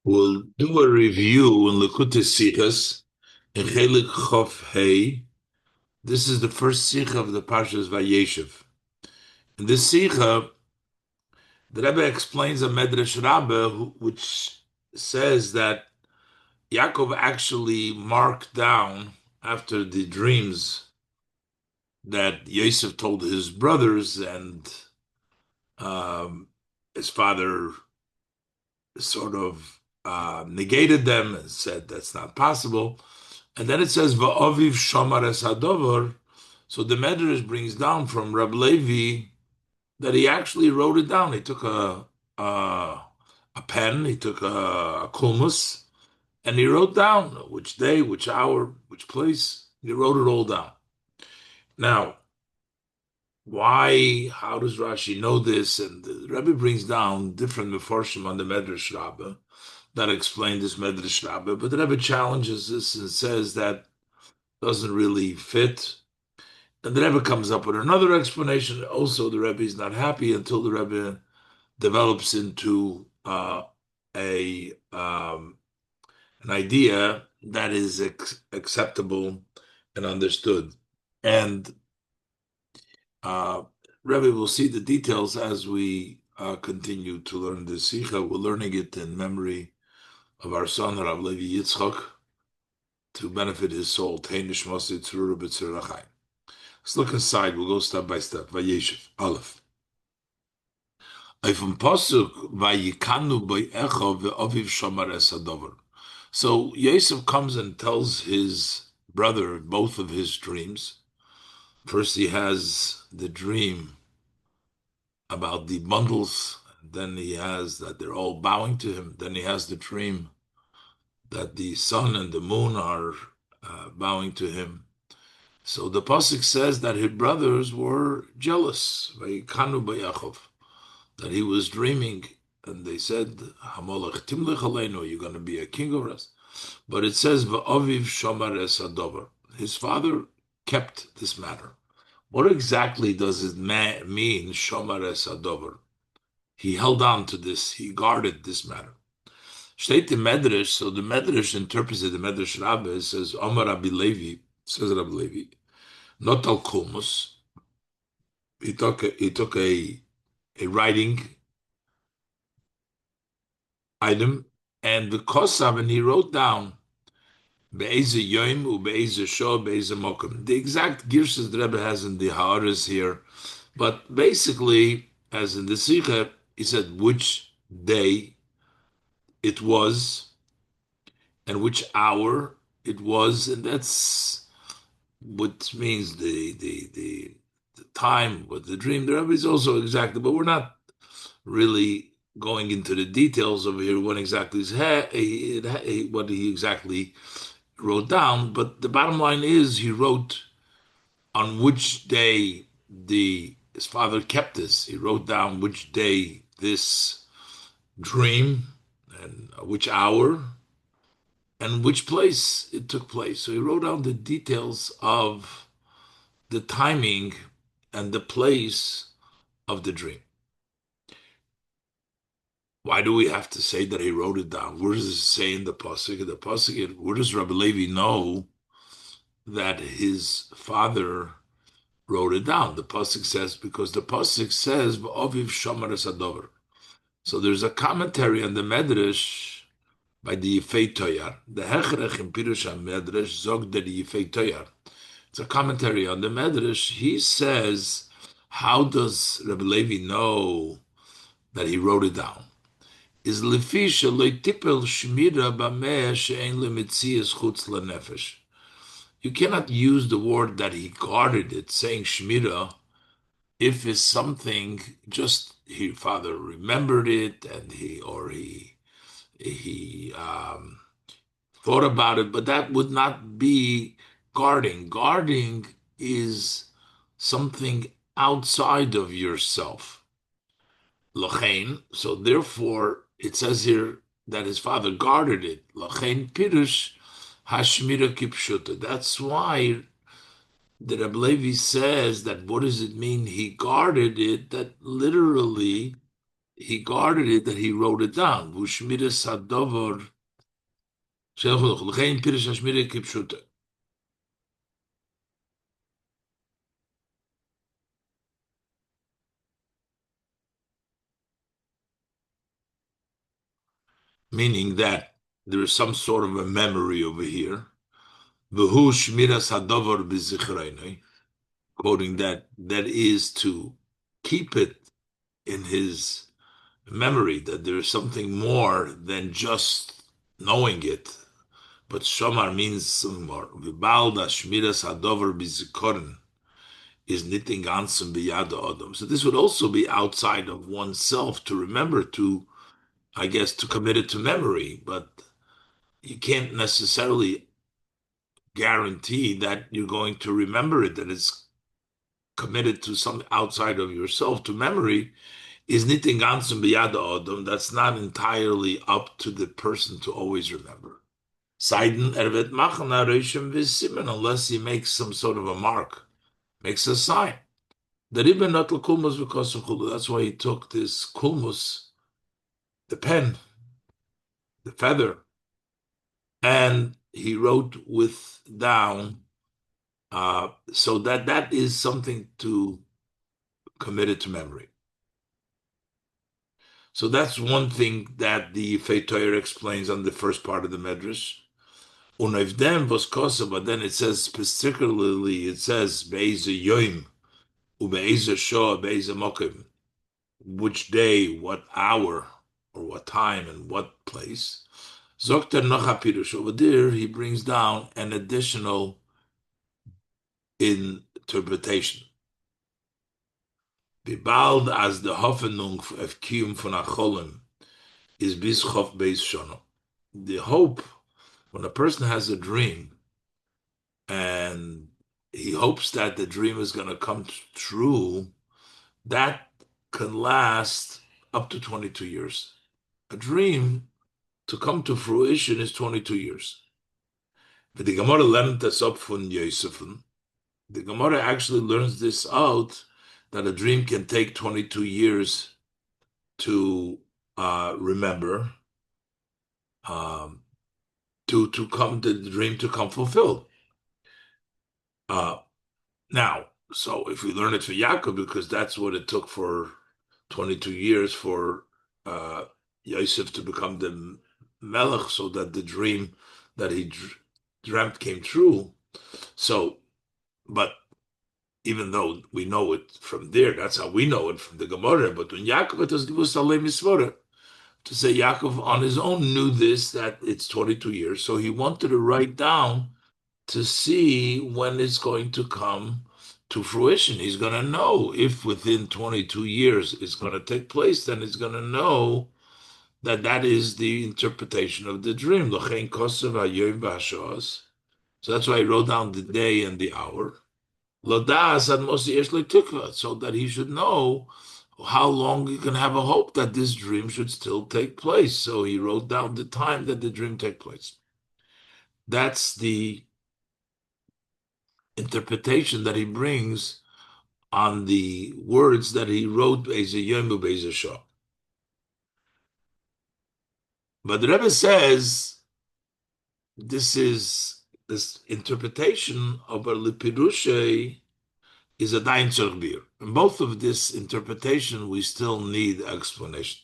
We'll do a review in Likutei Sichos in Chelik Chof Hey. This is the first Sicha of the Parshas Vayeishev. In this Sicha, the Rebbe explains a Medrash Rabbah which says that Yaakov actually marked down after the dreams that Yosef told his brothers, and um, his father sort of negated them and said that's not possible. And then it says Va'aviv Shomar Es Hadover. So the Medrash brings down from Reb Levi that he actually wrote it down. He took a pen, he took a kulmus, and he wrote down which day, which hour, which place. He wrote it all down. Now, why? How does Rashi know this? And the Rebbe brings down different meforshim on the Medrash Rabbah that explain this Medrash Rabbah, but the Rebbe challenges this and says that doesn't really fit. And the Rebbe comes up with another explanation. Also, the Rebbe is not happy until the Rebbe develops into a an idea that is acceptable and understood. And uh, Rebbe will see the details as we continue to learn the Sikha. We're learning it in memory of our son, Rav Levi Yitzchak, to benefit his soul. Tei nishmasi tzrura b'tzir achayim. Let's look inside. We'll go step by step. Vayeishev, Aleph. From Pasuk, Vayikanu Echo ve'aviv Shomar Es Hadover. So Yosef comes and tells his brother both of his dreams. First, he has the dream about the bundles. Then he has that they're all bowing to him. Then he has the dream that the sun and the moon are bowing to him. So the pasuk says that his brothers were jealous, Vayikanu B'Yaakov, that he was dreaming, and they said, "Hamolech timlech aleinu, you're going to be a king over us." But it says, "Va'aviv shomar es hadover." His father kept this matter. What exactly does it mean, shomar es hadover? He held on to this. He guarded this matter. State the Medrash. So the Medrash interprets it. The Medrash Rabbah says, "Omar Rabbi Levi," says Rabbi Levi, not al kulmus. He took a writing item, and the kosav, and he wrote down be'eze yoim u be'eze sho be'eze mokum. The exact girsas the Rebbe has in the Haaretz here, but basically, as in the Sikha, he said which day it was and which hour it was, and that's what means the time, what the dream. The Rebbe is also exact, but we're not really going into the details over here what exactly is what he exactly wrote down. But the bottom line is he wrote on which day the his father kept this. He wrote down which day this dream and which hour and which place it took place. So he wrote down the details of the timing and the place of the dream. Why do we have to say that he wrote it down? Where does it say in the pasuk? In the pasuk, where does Rabbi Levi know that his father wrote it down? The pasuk says because the pasuk says "V'aviv Shomar Es Hadover." So there's a commentary on the Medrash by the Yifei Toyar. The Hechrech in Pirush Medrash zog the Yifei Toyar. It's a commentary on the Medrash. He says, how does Rabbi Levi know that he wrote it down? Is lefisha loitipel shmira b'meh she'en lemitzias chutz lenefesh. You cannot use the word that he guarded it, saying shmira, if it's something just his father remembered it and he thought about it, but that would not be guarding. Guarding is something outside of yourself. Lachain. So therefore, it says here that his father guarded it. Lachain pirush hashmira kipshuta. That's why the Rebbe Levi says that what does it mean he guarded it? That literally he guarded it that he wrote it down. Vushmiras hadover l'chein pirish hashmira kipshuta. Meaning that there is some sort of a memory over here. V'hu shmiras hadover b'zichreinu, quoting that is to keep it in his memory, that there is something more than just knowing it. But shomar means something more. V'balda shmiras hadover b'zikorin is knitting ansem biyada odom. So this would also be outside of oneself to remember to, I guess, to commit it to memory. But you can't necessarily guarantee that you're going to remember it, that it's committed to some outside of yourself to memory, is knitting ansem biyada odom. That's not entirely up to the person to always remember. Seiden ervet machen areishim v'simen, unless he makes some sort of a mark, makes a sign. The Rebbe Natal Kulmus because of Chulu. That's why he took this Kulmus, the pen, the feather, and he wrote with down, so that is something to commit it to memory. So that's one thing that the Feitoyer explains on the first part of the Medrash. Unaivdem was kosa, but then it says particularly, it says Be'ez Yoim, Ube'ez Shah, Be'ez Mokim, which day, what hour, or what time, and what place. Zokter Nocha Pirush. Over there, he brings down an additional interpretation. Bibald as the Hoffnung of Kiyum von Acholim is bis Chof Beis Shono. The hope, when a person has a dream and he hopes that the dream is going to come true, that can last up to 22 years. A dream to come to fruition is 22 years. But the Gemara learned this up from Yosef. The Gemara actually learns this out, that a dream can take 22 years to remember, um, to come the dream to come fulfilled. Uh, Now, so if we learn it for Yaakov, because that's what it took for 22 years for Yosef to become the Melech, so that the dream that he dreamt came true. So, but even though we know it from there, that's how we know it from the Gemara. But when Yaakov it was Givus Alei Misvara, to say Yaakov on his own knew this, that it's 22 years. So he wanted to write down to see when it's going to come to fruition. He's going to know if within 22 years it's going to take place, then he's going to know that that is the interpretation of the dream. So that's why I wrote down the day and the hour. Ladas and Mosi Eshli Tikva, so that he should know how long he can have a hope that this dream should still take place. So he wrote down the time that the dream take place. That's the interpretation that he brings on the words that he wrote Be'ez Yomu Be'ez Shah. But the Rebbe says this interpretation of a Lipirushe is a Dain Tzorch. In both of this interpretation, we still need explanation.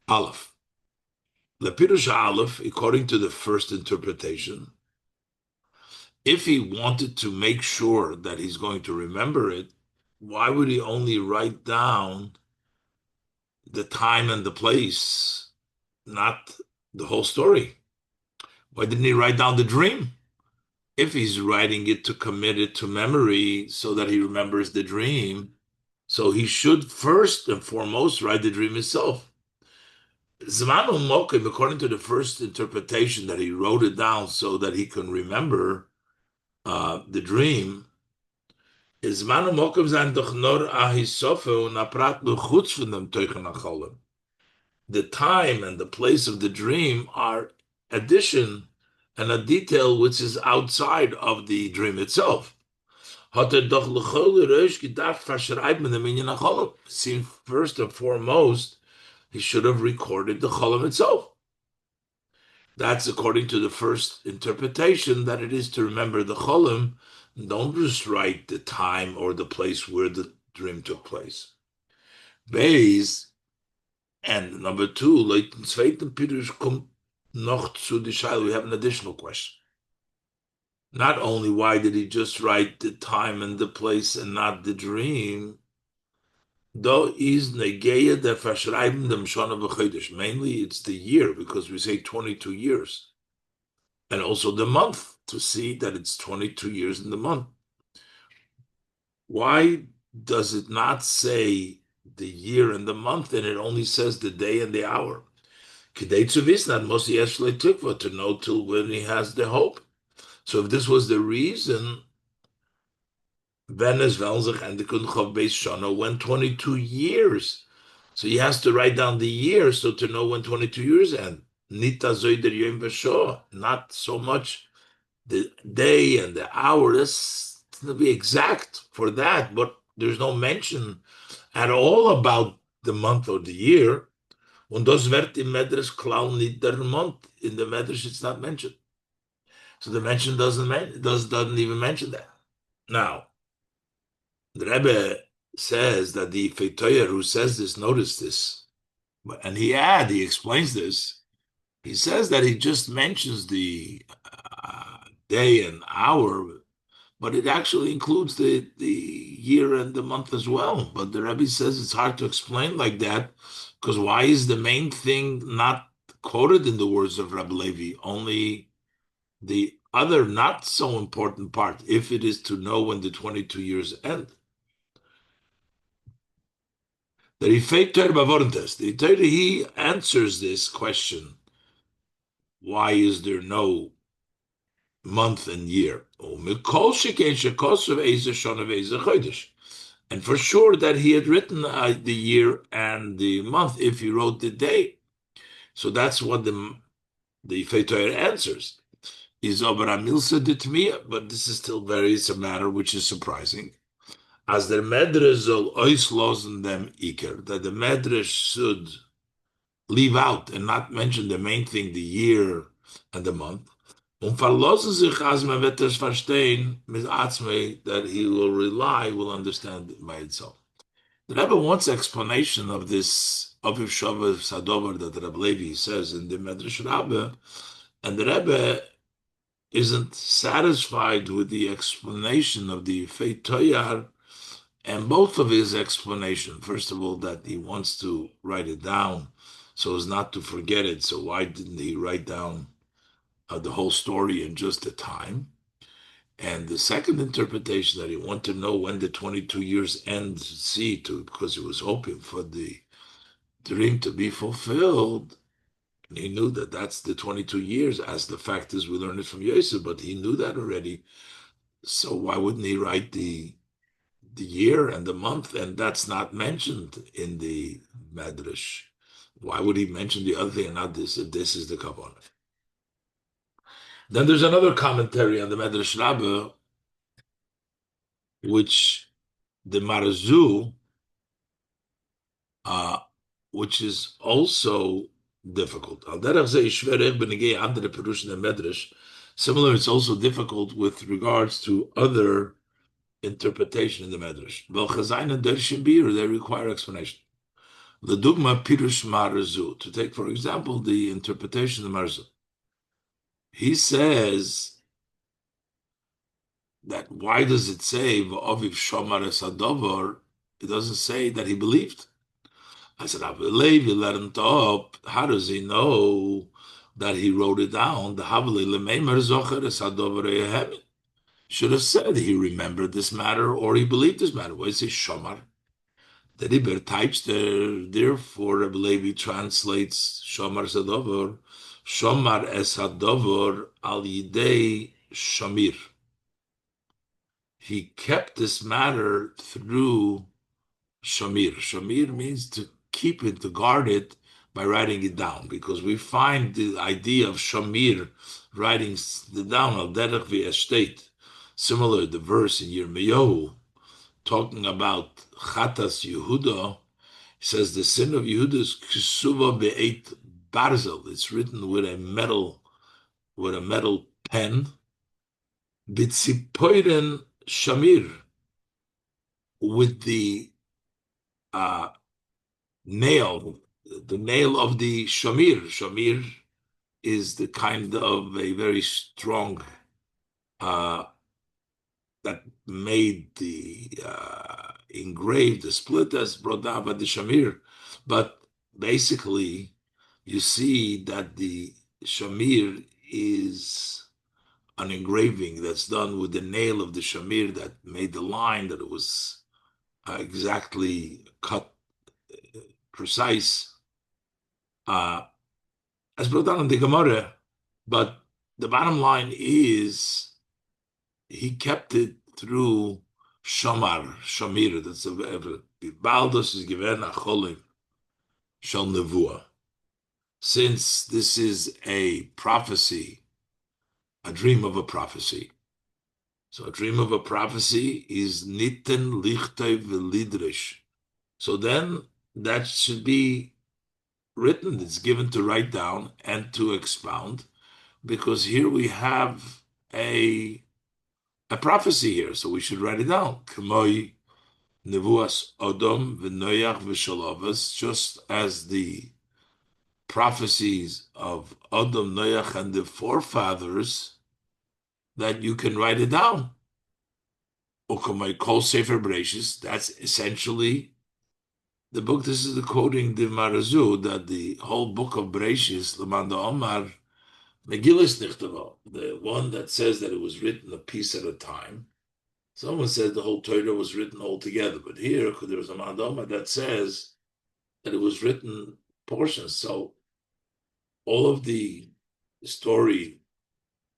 Aleph. Lepirush Aleph, according to the first interpretation, if he wanted to make sure that he's going to remember it, why would he only write down the time and the place, not the whole story? Why didn't he write down the dream? If he's writing it to commit it to memory so that he remembers the dream, so he should first and foremost write the dream itself. Zmanu Mokim, according to the first interpretation, that he wrote it down so that he can remember the dream, is Zmanu Mokim zan doch nor ahisofe und aprat luchutz von dem Teuchen Acholim. The time and the place of the dream are addition and a detail which is outside of the dream itself. Hat doch lechol Rosh gedacht verschreiben the minyan hacholam. See, first and foremost, he should have recorded the cholam itself. That's according to the first interpretation that it is to remember the cholam. Don't just write the time or the place where the dream took place. Base and number two, like in zweiten Pirush kommt noch zu die Shaila. We have an additional question. Not only why did he just write the time and the place and not the dream, though is negeya der verschreiben dem Shana b'chodesh. Mainly it's the year because we say 22 years. And also the month to see that it's 22 years in the month. Why does it not say the year and the month and it only says the day and the hour? Kedei zu wissen, that must actually tikva to know till when he has the hope. So if this was the reason, Venice Velzach and the Kunchov Beis Shana went 22 years. So he has to write down the year so to know when 22 years end. Nita Zoider Yom V'Shoah, not so much the day and the hour. That's to be exact for that, but there's no mention at all about the month or the year. Und das wird im Medrash klar nicht der Month. In the Medrash, it's not mentioned. So the mention doesn't even mention that. Now, the Rebbe says that the Feitoyer who says this, notice this, and he explains this. He says that he just mentions the day and hour, but it actually includes the year and the month as well. But the Rebbe says it's hard to explain like that, because why is the main thing not quoted in the words of Rabbi Levi? Only the other not so important part, if it is to know when the 22 years end. The Rifei Torah Bavorentes, the Torah, he answers this question: why is there no month and year? And for sure that he had written the year and the month if he wrote the day. So that's what the Feitoyer answers. Is Obara Milsa Ditmiya, but this is still it's a matter which is surprising. As the Medrash soll auslosen dem Iker, that the Medrash should leave out and not mention the main thing, the year and the month. Und verlassen sich, als man wird es verstehen, mit Atzmei, that he will understand it by itself. The Rebbe wants explanation of this Aviv Shava Sadover that Rabbi Levi says in the Medrash Rabbah, and the Rebbe isn't satisfied with the explanation of the Fei Toyar, and both of his explanation. First of all, that he wants to write it down so as not to forget it. So why didn't he write down the whole story in just the time? And the second interpretation, that he wanted to know when the 22 years end, because he was hoping for the dream to be fulfilled. And he knew that that's the 22 years, as the fact is we learned it from Yosef, but he knew that already. So why wouldn't he write the year and the month? And that's not mentioned in the Medrash. Why would he mention the other thing and not this? If this is the Kavanah. Then there's another commentary on the Medrash Rabbah, which the Marzu, which is also difficult. Similar, it's also difficult with regards to other interpretation in the Medrash. They require explanation. The Dugma Pirush Marzu, to take, for example, the interpretation of Marzu. He says that why does it say V'aviv Shomar Esadovar? It doesn't say that he believed. I said, Rabbi Levi let him up. How does he know that he wrote it down? The Havli Lemeimer Zocher Esadovar Ehemin should have said he remembered this matter or he believed this matter. Why is it Shomar? The Riber types there, therefore Rabbi Levi translates Shomar Esadovar, Shomar Esadovar al Yidei Shamir. He kept this matter through Shamir. Shamir means to keep it, to guard it by writing it down, because we find the idea of Shamir writing it down al derech v'estate, Similar, the verse in Yirmiyahu talking about Chatas Yehuda says the sin of Yehuda is Ksuva be'eit barzel. It's written with a metal pen. Bitzipoiren shamir, with uh, nail, the nail of the shamir. Shamir is the kind of a very strong uh, that made the engraved, the split that's brought down by the shamir. But basically, you see that the shamir is an engraving that's done with the nail of the shamir that made the line, that it was exactly cut, precise, uh, as brought down in the Gemara. But the bottom line is he kept it through Shamir. That's a Baldos is given a cholim shel nevuah. Since this is a prophecy, a dream of a prophecy. So a dream of a prophecy is nitten lichtay v'lidrish. So then that should be written. It's given to write down and to expound, because here we have a a prophecy here, so we should write it down. K'moi nevuas Odom v'Noach v'Shalovas, just as the prophecies of Odom, Noach, and the forefathers, that you can write it down. Ukamai Kol Sefer Bereshis, that's essentially the book. This is the quoting the Marazu, that the whole book of Bereshis, Lamanda Omar, Megillas Nichtava, the one that says that it was written a piece at a time. Someone said the whole Torah was written all together, but here there was a Mandoma that says that it was written portions. So all of the story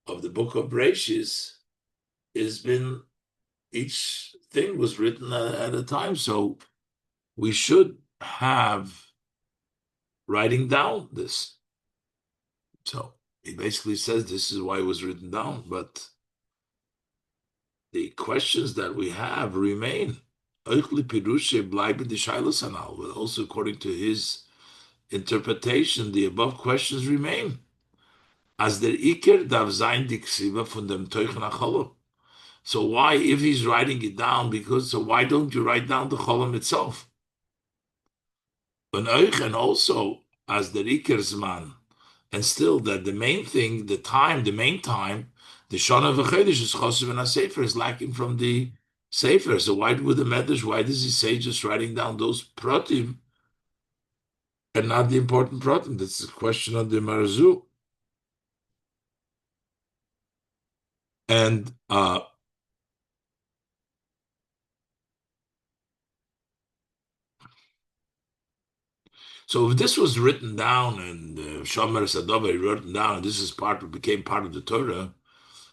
of the book of Bereshis has been, each thing was written at a time. So we should have writing down this. So he basically says this is why it was written down, but the questions that we have remain. Also, according to his interpretation, the above questions remain. As der Iker darf sein die Ksiva von dem Teuchen HaCholom. So why, if he's writing it down, so why don't you write down the Cholam itself? And also, as der Iker's man, and still that the main thing, the main time, the Shana v'Chodesh is Chosev and HaSefer is lacking from the Sefer. So why with the Medrash, why does he say just writing down those pratim and not the important pratim? That's the question of the Marazu. And so if this was written down and Shomer Sadova written down, and this is became part of the Torah,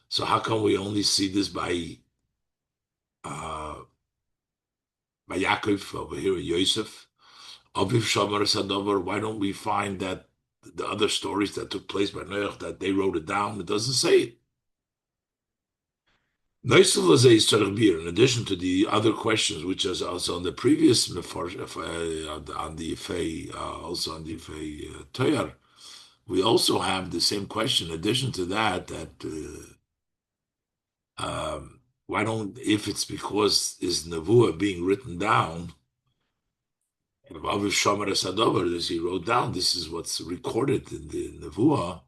so how come we only see this uh, by Yaakov over here in Yosef? Aviv Shomer Sadova, why don't we find that the other stories that took place by Noach, that they wrote it down? It doesn't say it. In addition to the other questions, which is also on the previous on the Ifei, also on the Ifei Toyar, we also have the same question. In addition to that, why don't, if it's because is Nevuah being written down, if Aviv Shomer Sadover, as he wrote down, this is what's recorded in the Nevuah,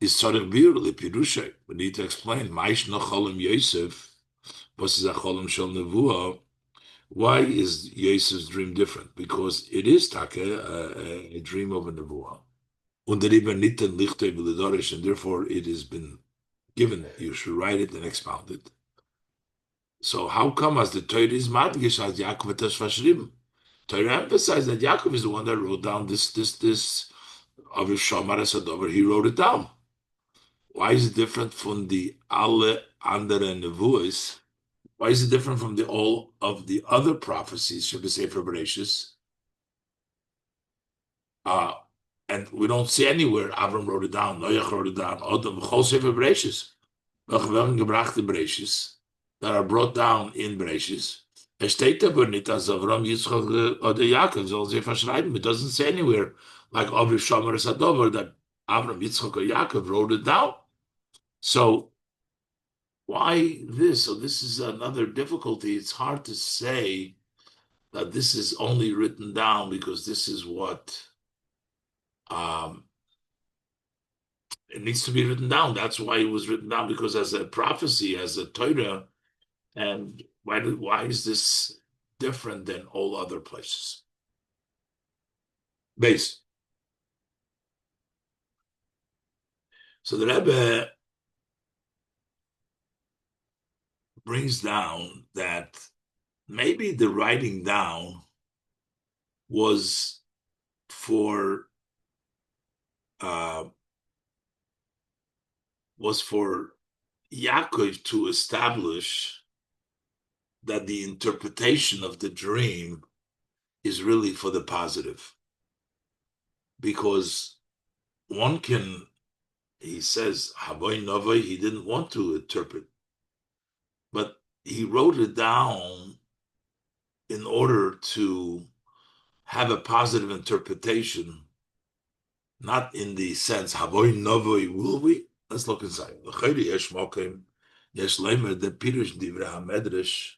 is Tzarech Bir Lepirushay. We need to explain. Maish no Cholim Yosef. What's a cholam shel nevuah? Why is Yosef's dream different? Because it is take a dream of a nevuah. And therefore it has been given. You should write it and expound it. So how come as the Torah is madgish as Yaakov Teshvashrim? Torah emphasized that Yaakov is the one that wrote down this Aviv Shomar Sadover. He wrote it down. Why is it different from the alle andere nevuahs? Why is it different from all of the other prophecies, should we say, for Bereshis? And we don't see anywhere Avram wrote it down, Noach wrote it down, Odom, Chol Sefer Bereshis. welche werden gebracht in Breishis, that are brought down in Breishis. Es steht aber nicht, dass Avram, Yitzchak oder Yaakov soll sie verschreiben. It doesn't say anywhere, like Avi Shomer Sadover, that Avram, Yitzchak, or Yaakov wrote it down. So why this? So this is another difficulty. It's hard to say that this is only written down because this is what um, it needs to be written down. That's why it was written down, because as a prophecy, as a Torah, and why is this different than all other places? Base. So the Rebbe brings down that maybe the writing down was for uh, was for Yaakov to establish that the interpretation of the dream is really for the positive. Because one can, he says, Havoy Novoi, he didn't want to interpret, but he wrote it down in order to have a positive interpretation, not in the sense, Havoy Novoi, will we? Let's look inside. Yesh Leimer, the Pirush Divra HaMedrash.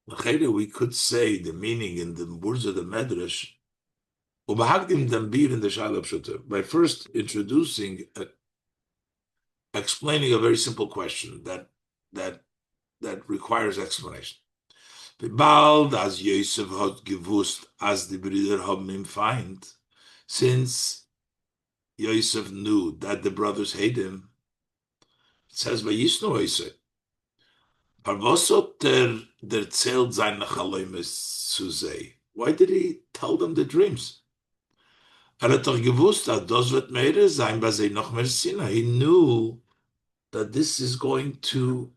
We could say the meaning in the words of the Medrash, by first explaining a very simple question that that requires explanation. Bald as Yosef had gewusst, as the Brüder haben him find, since Yosef knew that the brothers hate him, it says Vayisnu Yosef. Der zählt seine Chaloimes zu say. Why did he tell them the dreams? Hat doch gewusst, dass das wird mehr sein, was noch mehr Sinne. He knew that this is going to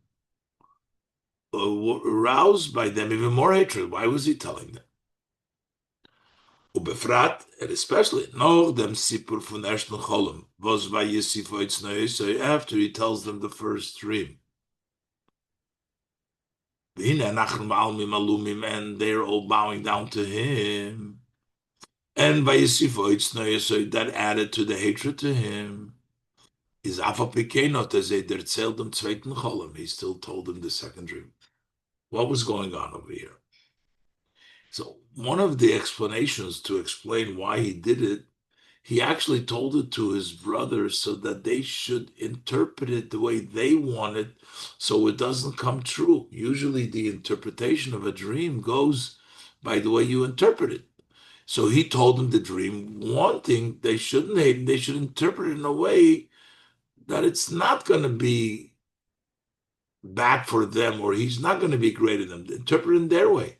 arouse by them even more hatred. Why was he telling them? Ubefrat, and especially noch dem Sipur von ersten Cholem, was Vayeishev so after he tells them the first dream. And they're all bowing down to him. And Vayeishev so that added to the hatred to him. Is Afa Pekenot as they erzählt dem zweiten Cholem. He still told them the second dream. What was going on over here? So one of the explanations to explain why he did it, he actually told it to his brothers so that they should interpret it the way they want it, so it doesn't come true. Usually the interpretation of a dream goes by the way you interpret it. So he told them the dream, wanting they shouldn't hate him, they should interpret it in a way that it's not going to be bad for them, or he's not going to be greater than them. Interpret in their way.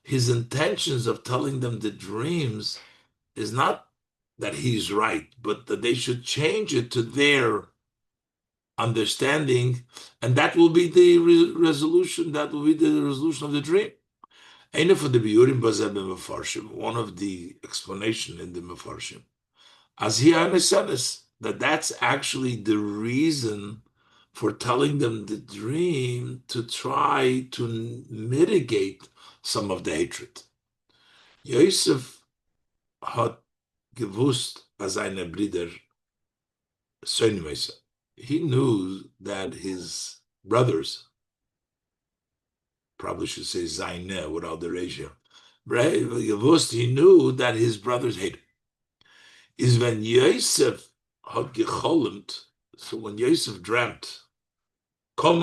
His intentions of telling them the dreams is not that he's right, but that they should change it to their understanding, and that will be the resolution. That will be the resolution of the dream. One of the explanation in the Mefarshim, as he understands that that's actually the reason for telling them the dream, to try to mitigate some of the hatred. Yosef hat gewusst, als seine Brüder Söhne. He knew that his brothers, probably should say seine without the ratio, right? Gewusst, he knew that his brothers hated. Is when Yosef had gecholmt, so when Yosef dreamt, the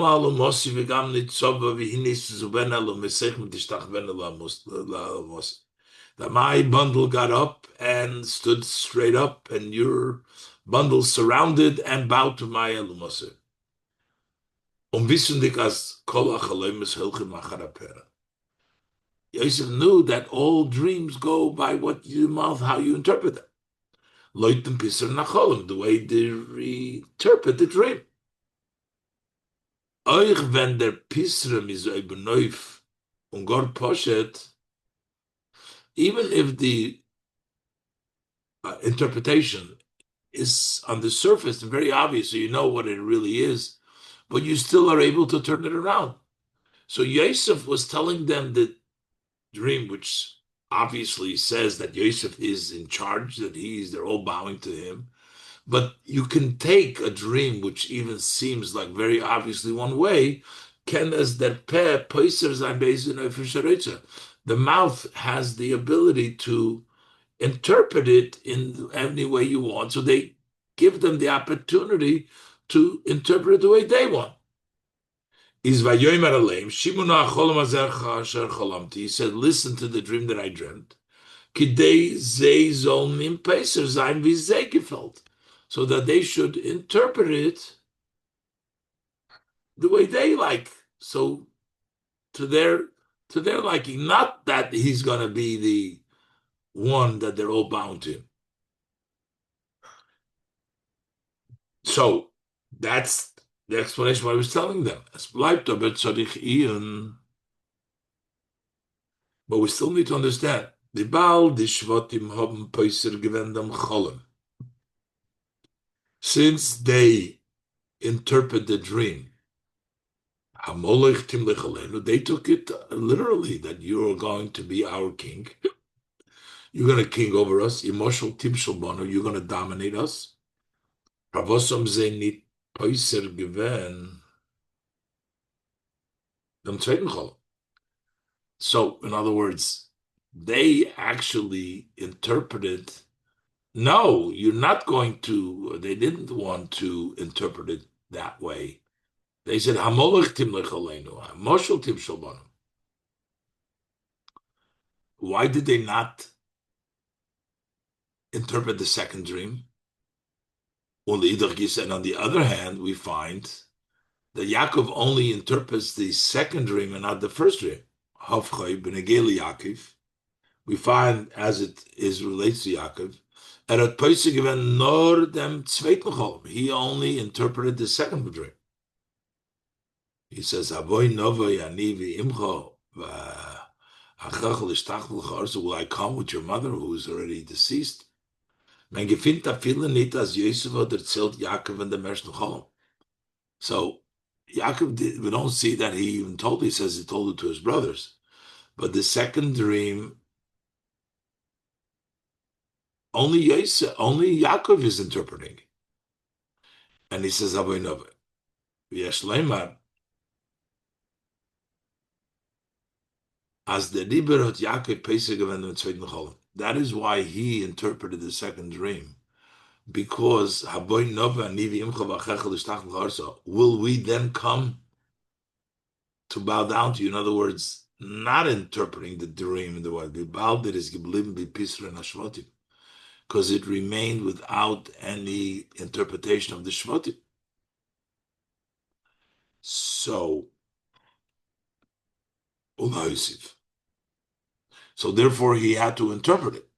my bundle got up and stood straight up, and your bundle surrounded and bowed to my elumose. Yosef knew that all dreams go by what you mouth, how you interpret them. The way they interpret the dream. Euch wenn der Pisrem is überneuf und Gott poshet, even if the interpretation is on the surface very obvious, so you know what it really is, but you still are able to turn it around. So Yosef was telling them the dream, which obviously says that Yosef is in charge, that they're all bowing to him. But you can take a dream which even seems like very obviously one way, can as der peh poiser sein beis in the mouth has the ability to interpret it in any way you want. So they give them the opportunity to interpret it the way they want. Is Vayomer Aleim, Shimona Cholam Azercha Asher Cholamti. He said, listen to the dream that I dreamt. Kidei Zei Zol Nim Peser Zain Vizei Gefällt. So that they should interpret it the way they like. So to their liking, not that he's gonna be the one that they're all bound to. So that's the explanation what I was telling them. But we still need to understand. The Baal, the Shvatim haben Peiser gewendam Cholem. Since they interpret the dream, they took it literally that you're going to be our king. You're going to king over us. Emotional Timshalbano, you're going to dominate us. Ravosom Zenit Peiser gewen dem zweiten Cholem. So, in other words, they actually interpreted, no, you're not going to, they didn't want to interpret it that way. They said, Hamolech timlech aleinu, Moshel tim shalbanu. Why did they not interpret the second dream? And on the other hand, we find that Yaakov only interprets the second dream and not the first dream. Havchay b'negeli Yaakov. We find, as it is relates to Yaakov, at Pesach given nor dem zweiten Cholem. He only interpreted the second dream. He says, "Avoy novay ani v'imcho v'achach l'shtach l'char." So will I come with your mother, who is already deceased? Men gefindt afile nit as Yosef had erzählt Yaakov and the ersten Cholem. So Yaakov, we don't see that he even told. He says he told it to his brothers, but the second dream. Only Yosef, only Yaakov is interpreting. And he says, Avoinov, Yesh Leimar, as the Liber hat Yaakov Pesach given the zweiten Cholem. That is why he interpreted the second dream. Because will we then come to bow down to you? In other words, not interpreting the dream in the way because it remained without any interpretation of the Shvatim. So, so therefore he had to interpret it.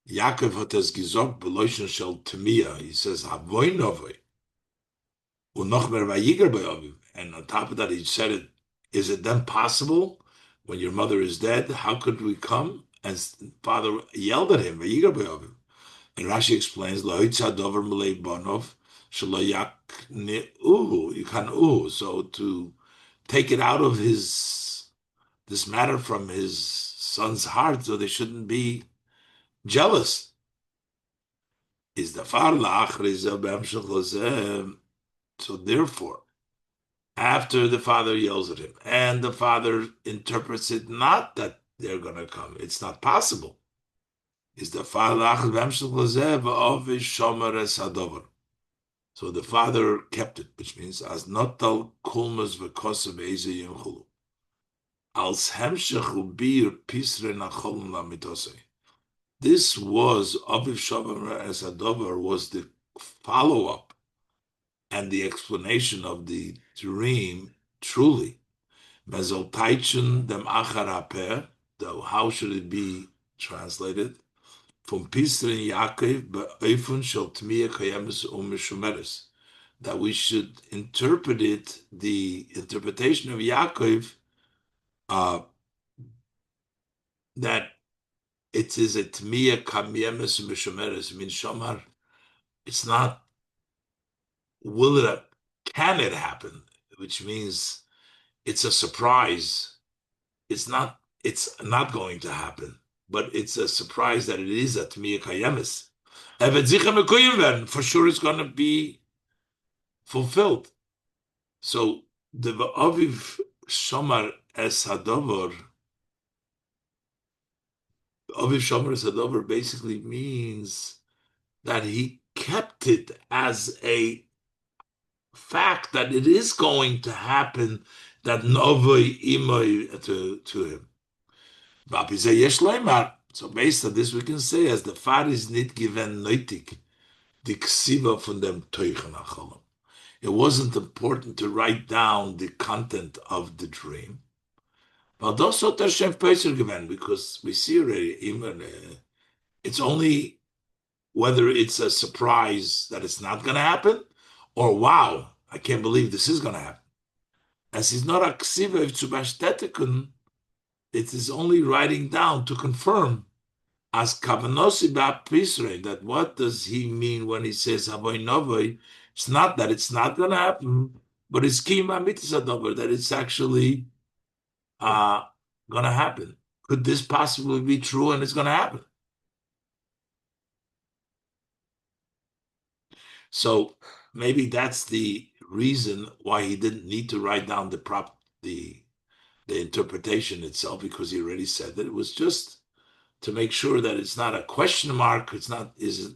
Yaakov hat es gesagt, beloischen shel Temia. He says, Havoy novoi. Unoch mer vayiger be'aviv. And on top of that, he said it, is it then possible when your mother is dead? How could we come? And father yelled at him, vayiger be'aviv. And Rashi explains, Loitza dover melei bonov, shelo yakneu, you can so to take it out of this matter from his son's heart, so they shouldn't be jealous. Is the far so therefore, after the father yells at him, and the father interprets it not that they're going to come, it's not possible. Is the father so the father kept it, which means as notal kulmas v'kosav eze yimchulu. Als hemshech ubir pisre nacholun lamitosei. This was Aviv Shomer as Adover was the follow-up and the explanation of the dream. Truly, Mezol Taichen dem Achar Haper. Though how should it be translated? From Pisrin Yaakov be'Eifun Shel Tmiya Kayemes U'Mishumeres. That we should interpret it, the interpretation of Yaakov, that it is a Tmiya Kayemes U'Mishumeres, means Shomar, It's not will it, can it happen? Which means it's a surprise. It's not going to happen, but it's a surprise that it is a Tmiya Kayemis. Evet sicher mekuyim werden, for sure it's going to be fulfilled. So the Aviv Shomar es Hadover, Aviv Shomar es Hadover basically means that he kept it as a fact that it is going to happen, that Novoi Imoi to him. So based on this, we can say as the Far is nicht given nötig, die Ksiva von dem Teuchen Acholem. It wasn't important to write down the content of the dream. But also Tashem Peiser given, because we see already, even it's only whether it's a surprise that it's not going to happen, or wow, I can't believe this is going to happen. As he's not a ksiva zu bestätigen, it is only writing down to confirm as kavanosi ba'pisrei, that what does he mean when he says havoy novoi? It's not that it's not going to happen, but it's kima mitzvah that it's actually uh, going to happen. Could this possibly be true and it's going to happen? So maybe that's the reason why he didn't need to write down the interpretation itself, because he already said that it was just to make sure that it's not a question mark. It's not is it,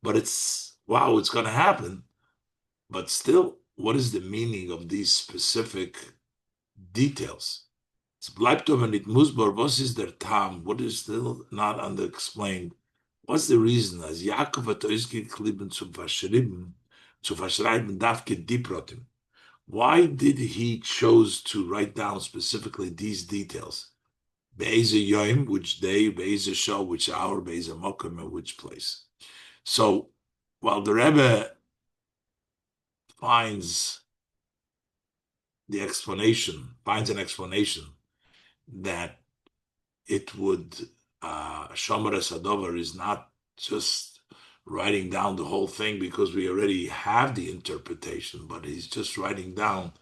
but it's wow, it's going to happen. But still, what is the meaning of these specific details? Es bleibt aber nicht musbar. Was ist der Tam? What is still not underexplained? What's the reason? As Yaakov hat ausgeklieben zu verschreiben, darf gediprotim. Why did he chose to write down specifically these details? Be'eze Yom, which day, Be'eze Shah, which hour, Be'eze Mokum, and which place. So while the Rebbe finds finds an explanation that it would, Shomer Sadover is not just writing down the whole thing because we already have the interpretation, but he's just writing down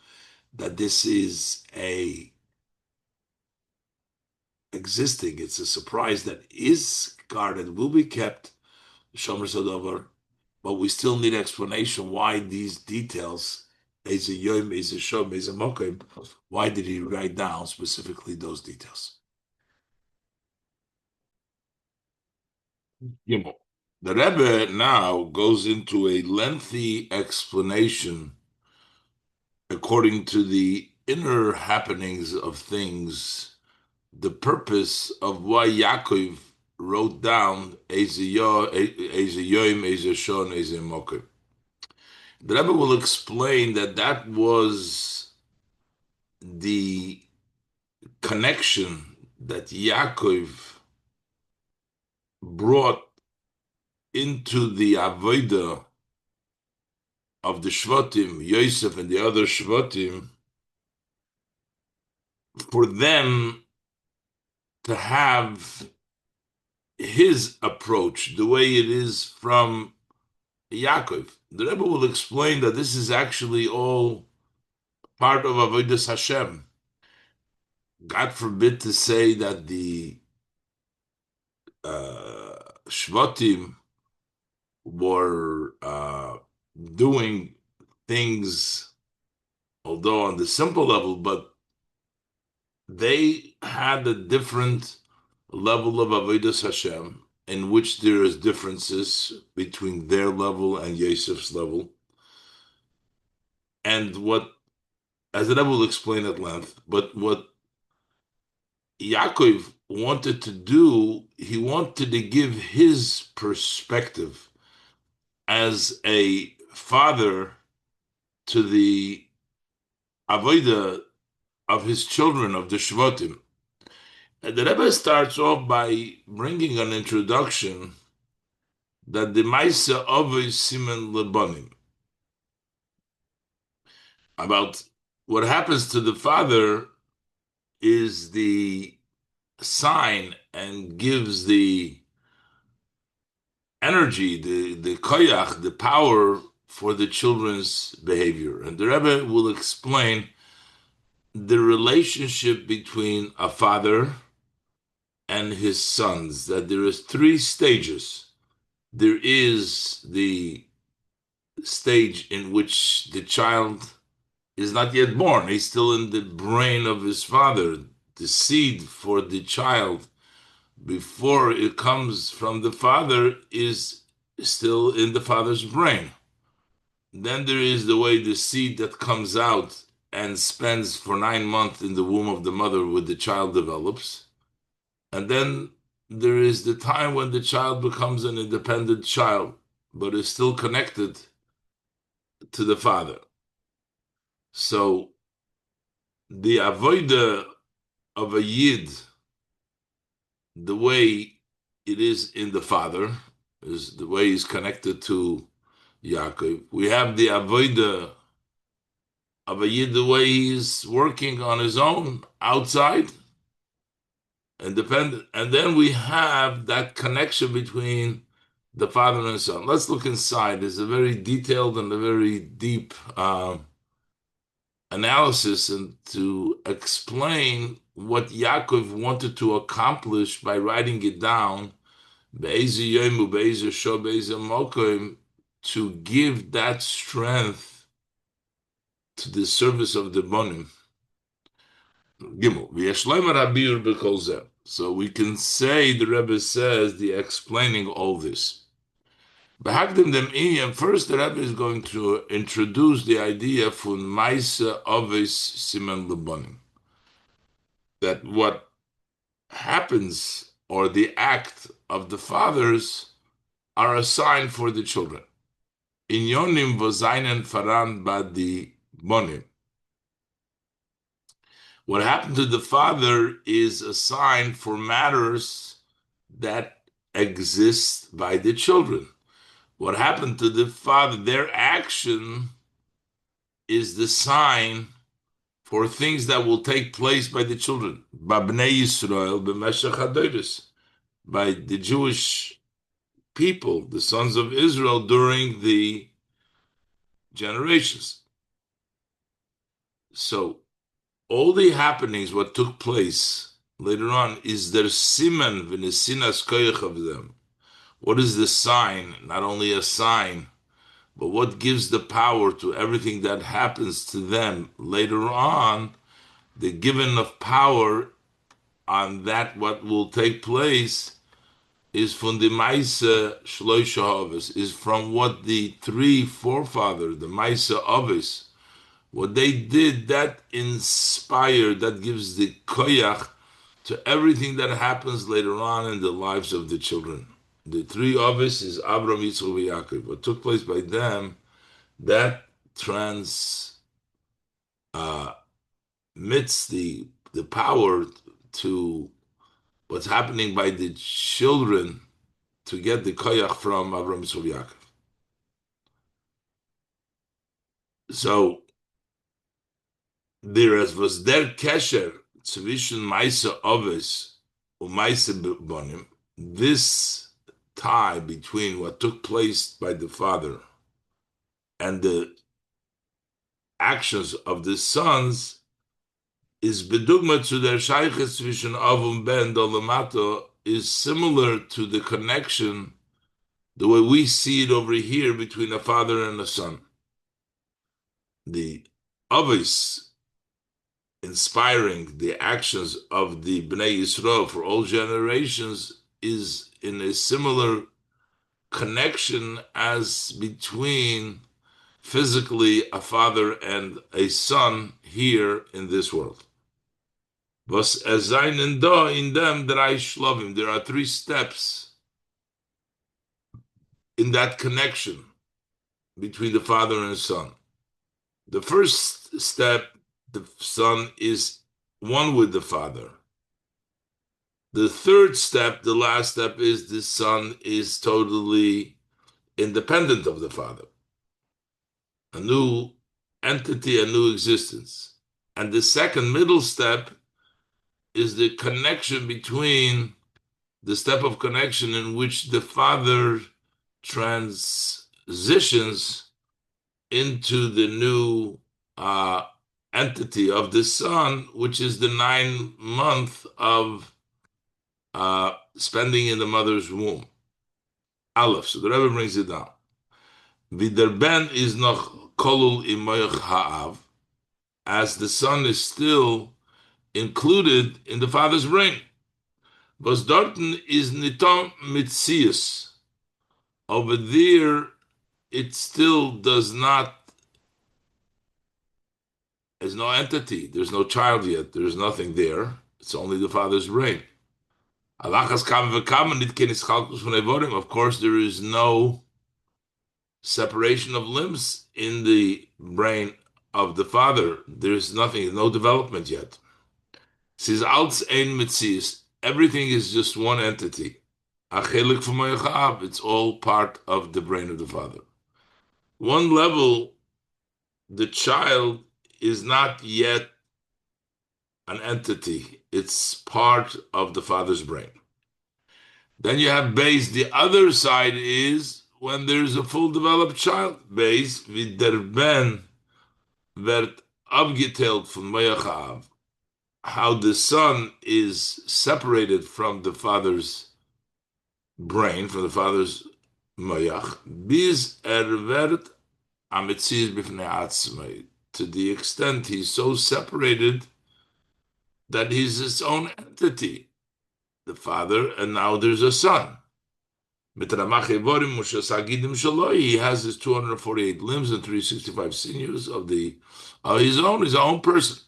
that this is a existing, it's a surprise that is guarded, will be kept, Shomer Sadover, but we still need explanation why these details, Eze Yom, Eze Shom, Eze Mokim, why did he write down specifically those details? Gimel. The Rebbe now goes into a lengthy explanation according to the inner happenings of things, the purpose of why Yaakov wrote down Eze Yom, Eze Shon, Eze Mokim. The Rebbe will explain that that was the connection that Yaakov brought into the Avodah of the Shvatim, Yosef and the other Shvatim, for them to have his approach, the way it is from Yaakov. The Rebbe will explain that this is actually all part of Avodas Hashem. God forbid to say that the Shvatim were doing things, although on the simple level, but they had a different level of Avodas Hashem, in which there is differences between their level and Yosef's level. And what, as the Rebbe will explain at length, but what Yaakov wanted to do, he wanted to give his perspective as a father to the avodah of his children, of the Shvatim. And the Rebbe starts off by bringing an introduction that the Maisa Avos Simen Lebanim, about what happens to the father is the sign and gives the energy, the koyach, the power for the children's behavior. And the Rebbe will explain the relationship between a father and his sons, that there is three stages. There is the stage in which the child is not yet born. He's still in the brain of his father. The seed for the child before it comes from the father is still in the father's brain. Then there is the way the seed that comes out and spends for 9 months in the womb of the mother with the child develops. And then there is the time when the child becomes an independent child, but is still connected to the father. So the avoida of a yid, the way it is in the father, is the way he's connected to Yaakov. We have the avoida of a yid, the way he's working on his own outside, independent. And then we have that connection between the father and the son. Let's look inside. There's a very detailed and a very deep analysis and to explain what Yaakov wanted to accomplish by writing it down, to give that strength to the service of the Bonim. Gimel, so we can say the Rebbe says the explaining all this. First, the Rebbe is going to introduce the idea from Maise Ovis Siman Lebonim, that what happens or the act of the fathers are a sign for the children. Inyonim vozainen faran badi bonim. What happened to the father is a sign for matters that exist by the children. What happened to the father, their action is the sign for things that will take place by the children. Babnei Yisrael b'meshach hadoros, by the Jewish people, the sons of Israel, during the generations. So all the happenings, what took place later on, is their siman v'nesinas koyach of them. What is the sign? Not only a sign, but what gives the power to everything that happens to them later on, the giving of power on that what will take place is from the Maise Shloisha Ovis, is from what the three forefathers, the Maise Ovis, what they did, that inspired, that gives the koyach to everything that happens later on in the lives of the children. The three Ovis is Abraham, Yitzchak, and Yaakov. What took place by them, that transmits the power to what's happening by the children to get the koyach from Avraham Yitzchak Yaakov. So there was der kesher zwischen Maisa Ovis and Maisa Bonim. This tie between what took place by the father and the actions of the sons is bedugma to their shayches zwischen Av und Ben Dolamato, is similar to the connection, the way we see it over here between a father and a son. The Avis inspiring the actions of the Bnei Yisrael for all generations is in a similar connection as between physically a father and a son here in this world. Was seinen da in them drei shlovim. There are three steps in that connection between the father and the son. The first step, the son is one with the father. The third step, the last step, is the son is totally independent of the father. A new entity, a new existence. And the second middle step is the connection between the step of connection in which the father transitions into the new uh, entity of the son, which is the 9 month of spending in the mother's womb. Aleph. So the Rebbe brings it down. Vider ben is noch kolul imoyach ha'av, as the son is still included in the father's brain. Was dorten is nitom mitzias. Over there, it still does not, there's no entity, there's no child yet, there's nothing there. It's only the father's brain. Alachas kam v'kam nit ken ischalkus von evorim. Of course, there is no separation of limbs in the brain of the father. There's nothing, no development yet. Says alts ein mitzis. Everything is just one entity. Achelik from it's all part of the brain of the father. One level, the child is not yet an entity. It's part of the father's brain. Then you have base. The other side is when there's a full developed child. Base, wie der Ben wird abgeteilt von Moyachav. How the son is separated from the father's brain, from the father's Moyach. Bis wird amitziz b'fnei atzmai. To the extent he's so separated that he's his own entity, the father, and now there's a son. He has his 248 limbs and 365 sinews of his own person.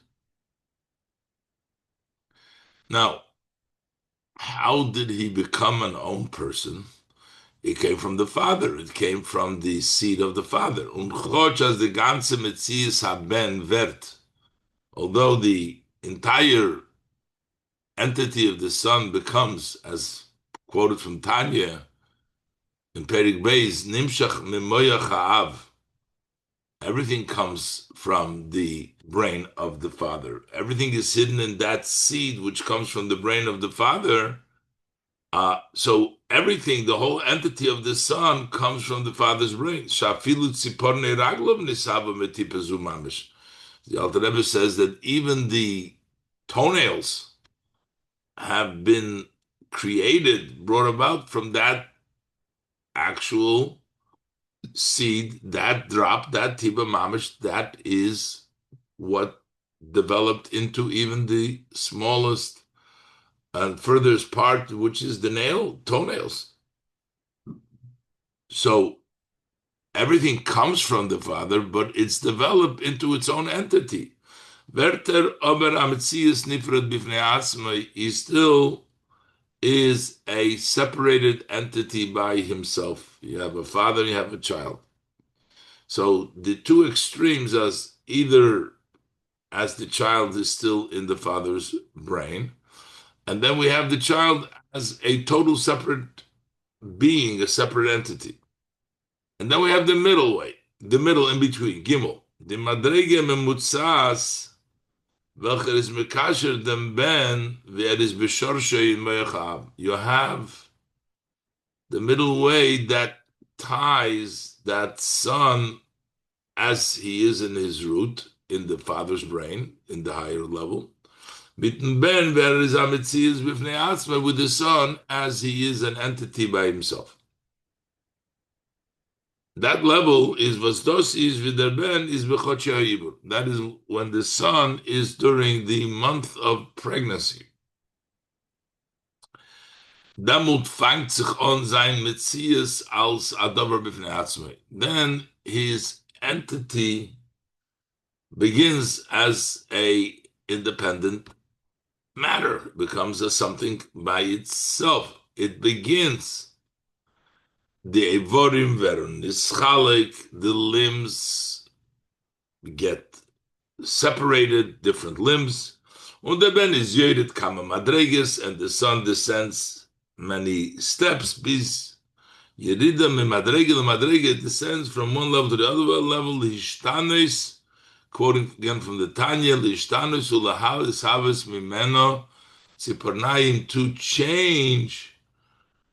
Now, how did he become an own person? It came from the father. It came from the seed of the father. Although the entire entity of the son becomes, as quoted from Tanya in Perik Beis, Nimshach Mimoyach Ha'av. Everything comes from the brain of the father. Everything is hidden in that seed which comes from the brain of the father. So everything, the whole entity of the son, comes from the father's brain. The Alter Rebbe says that even the toenails have been created, brought about from that actual seed, that drop, that tiba mamish, that is what developed into even the smallest and furthest part, which is the toenails. So everything comes from the father, but it's developed into its own entity. Werter aber ametzias nifrad bifnei atzmai, he still is a separated entity by himself. You have a father, you have a child. So the two extremes, as either as the child is still in the father's brain, and then we have the child as a total separate being, a separate entity. And then we have the middle way, the middle in between, Gimel. The madrege memutzas, welcher is mekasher dem ben, wer is beshorshe in mechav. You have the middle way that ties that son as he is in his root, in the father's brain, in the higher level. Mitten ben, wer is ametzias b'fnei atzma, with the son as he is an entity by himself. That level is vasdos is vider ben is b'chotshei ha'ibur. That is when the son is during the month of pregnancy. Damit fängt sich an sein Metzias als Adavar b'fnei atzmai. Then his entity begins as a independent matter, becomes a something by itself. It begins. The evorim veron nischalek, the limbs get separated, different limbs. Und der Ben is yedet kama madreges, and the son descends many steps. Bis yerida me madrege le madrege, it descends from one level to the other level. Lishtanes, quoting again from the Tanya, lishtanes ulahavis havis mimeno tzipornayim, to change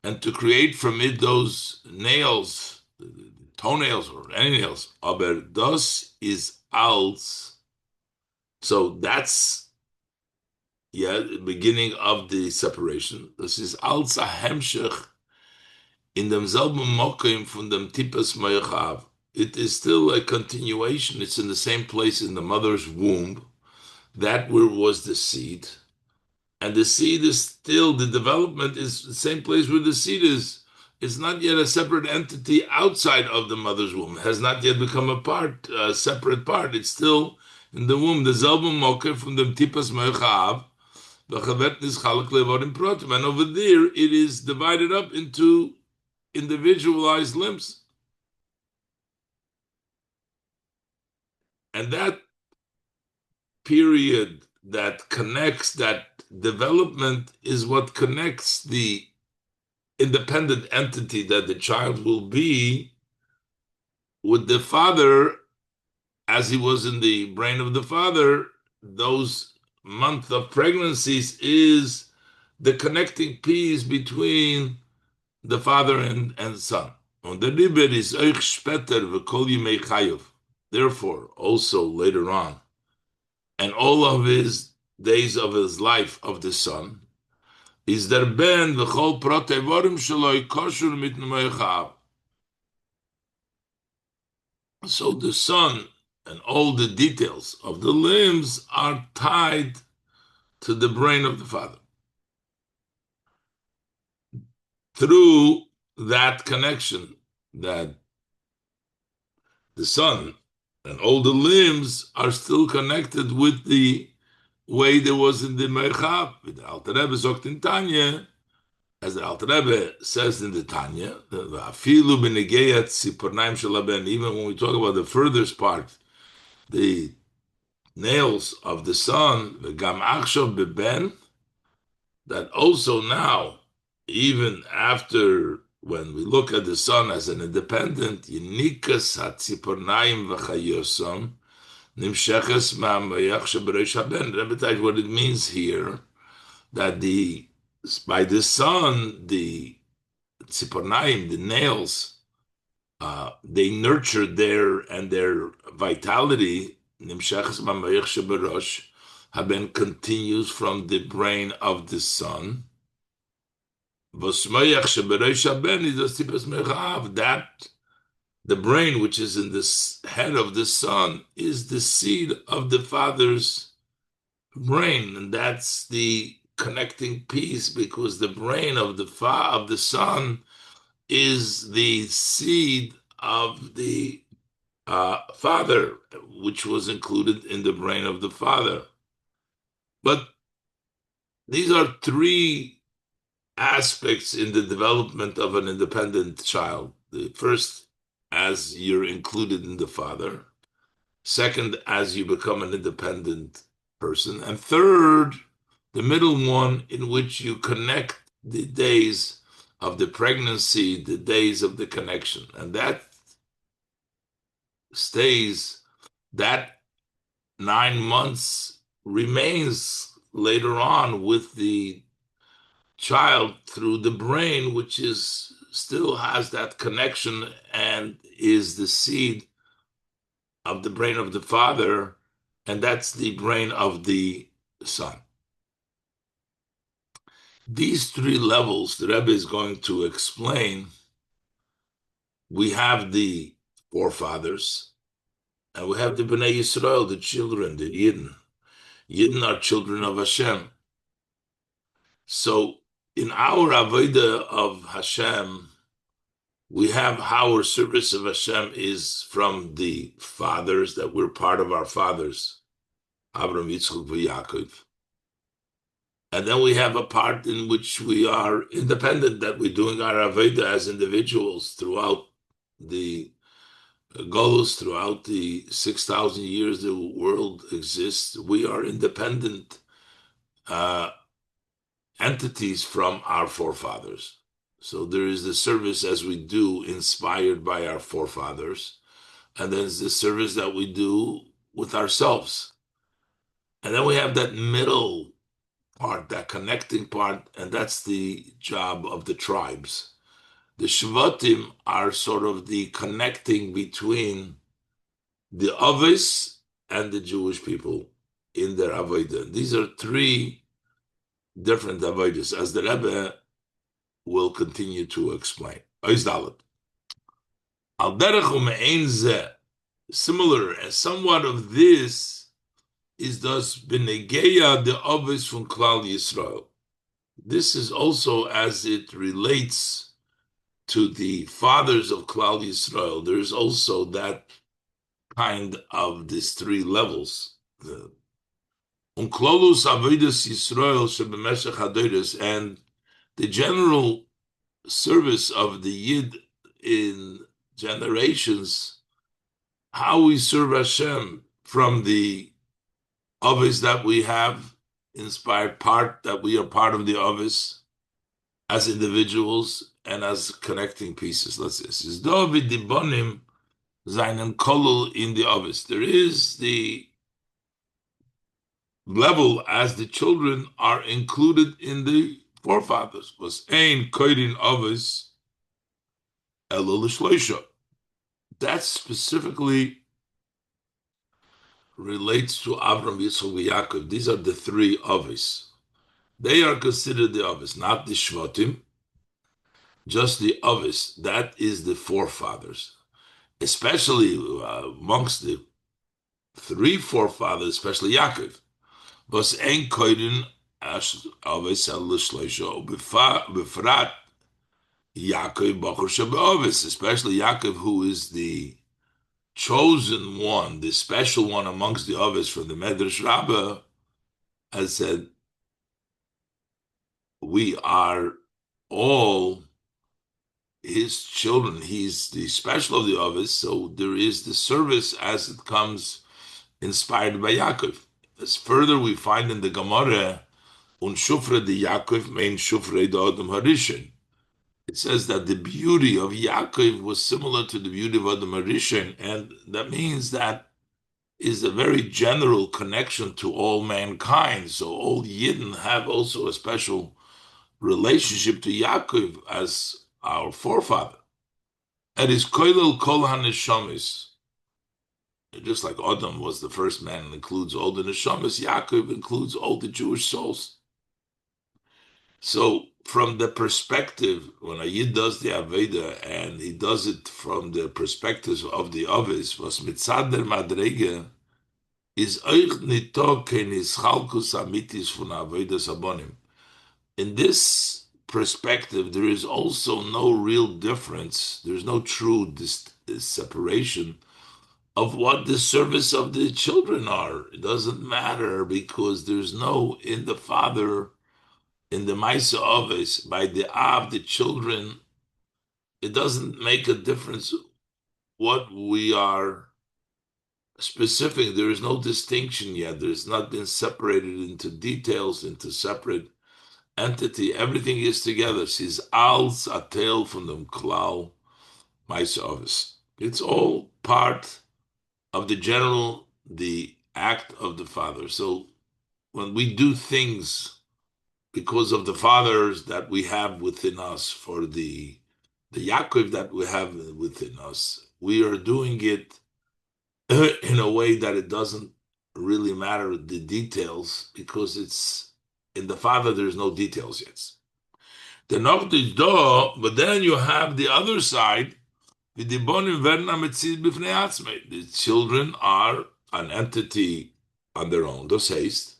and to create from it those nails, toenails or any nails. Aber das is als. So that's, yeah, the beginning of the separation. This is als a hemshech in demselben Mokim von dem Tippas Moachav. It is still a continuation. It's in the same place in the mother's womb. That where was the seed. And the seed is still, the development is the same place where the seed is. It's not yet a separate entity outside of the mother's womb. It has not yet become a separate part. It's still in the womb. The Zelbum Moker from the Tipas Moachav, the Chavet is Chalak Levorim Protim. And over there, it is divided up into individualized limbs. And that period that connects that development is what connects the independent entity that the child will be with the father as he was in the brain of the father. Those month of pregnancies is the connecting piece between the father and son. Und der Liber is euch später v'kol yimei chayev. Therefore, also later on, and all of his days of his life of the son, is der ben v'chol protei vorim shaloi koshur mit nemoichav. So the son and all the details of the limbs are tied to the brain of the father. Through that connection, that the son and all the limbs are still connected with the way there was in the Merchab. The Alter Rebbe sagt in Tanya, as the Alter Rebbe says in the Tanya, even when we talk about the furthest part, the nails of the son, that also now, even after when we look at the son as an independent, Yinikas Hatzipornaim v'chayosam, Nimsheches ma'amayach shebereish haben. Rebbe, what it means here, that by the son, the Tzipornaim, the nails, they nurture their vitality. Nimsheches ma'amayach sheberosh haben continues from the brain of the son. That the brain, which is in the head of the son, is the seed of the father's brain, and that's the connecting piece, because the brain of the son is the seed of the father, which was included in the brain of the father. But these are three aspects in the development of an independent child. The first, as you're included in the father. Second, as you become an independent person. And third, the middle one, in which you connect the days of the pregnancy, the days of the connection. And that stays, that 9 months remains later on with the child through the brain, which is still has that connection and is the seed of the brain of the father, and that's the brain of the son. These three levels the Rebbe is going to explain. We have the forefathers, and we have the Bnei Yisrael, the children, the Yidden. Yidden are children of Hashem. So in our Avodah of Hashem, we have our service of Hashem is from the fathers, that we're part of our fathers, Abraham, Yitzchak, Yaakov. And then we have a part in which we are independent, that we're doing our Avodah as individuals throughout the Golus, throughout the 6,000 years the world exists. We are independent entities from our forefathers. So there is the service as we do inspired by our forefathers, and then there's the service that we do with ourselves. And then we have that middle part, that connecting part, and that's the job of the tribes. The Shvatim are sort of the connecting between the Avis and the Jewish people in their Avodah. These are three different Avodas, as the Rebbe will continue to explain. Oizdalet. Al derech u'me'ein zeh, similar and somewhat of this is thus benegeya the Avis from Klal Yisrael. This is also as it relates to the fathers of Klal Yisrael. There's also that kind of these three levels. The Unklolus Avidas Yisrael Shebemeshech Hadoros, and the general service of the Yid in generations, how we serve Hashem from the Avis that we have, inspired part that we are part of the Avis as individuals and as connecting pieces. Let's say, this is David Dibonim Zainen Kolul in the Avis. There is the level as the children are included in the forefathers. Was ein koidin Avis elul shloisha. That specifically relates to Avram, Yitzchak, and Yaakov. These are the three Avis. They are considered the Avis, not the Shvatim, just the Avis. That is the forefathers, especially amongst the three forefathers, especially Yaakov. Was ein koidin Avis elul shloisha befrat Yaakov Bacher Shabbos, especially Yaakov, who is the chosen one, the special one amongst the others from the Medrash Rabbah, has said, we are all his children. He's the special of the others, so there is the service as it comes inspired by Yaakov. As further we find in the Gemara, Un Shufre de Yaakov mein Shufre de Adam Harishan. It says that the beauty of Yaakov was similar to the beauty of Adam Harishon, and that means that is a very general connection to all mankind. So all Yidden have also a special relationship to Yaakov as our forefather. And his koilel kol haneshamis, just like Adam was the first man and includes all the neshamis, Yaakov includes all the Jewish souls. So from the perspective, when a Yid does the Aveda and he does it from the perspective of the Avis, was mitzader madrege is euch nito ken ischalkus amitis von Avedas abonim. In this perspective, there is also no real difference. There's no true separation of what the service of the children are. It doesn't matter because there's no in the father, in the Maisa Ovis, by the Av, the children, it doesn't make a difference what we are specific. There is no distinction yet. There's not been separated into details, into separate entity. Everything is together. She's als a tail from the klal Maisa Ovis. It's all part of the general, the act of the Father. So when we do things because of the fathers that we have within us, for the Yaakov that we have within us, we are doing it in a way that it doesn't really matter the details because it's in the father. There's no details yet. The Nacht is da, but then you have the other side. The children are an entity on their own. Das heißt,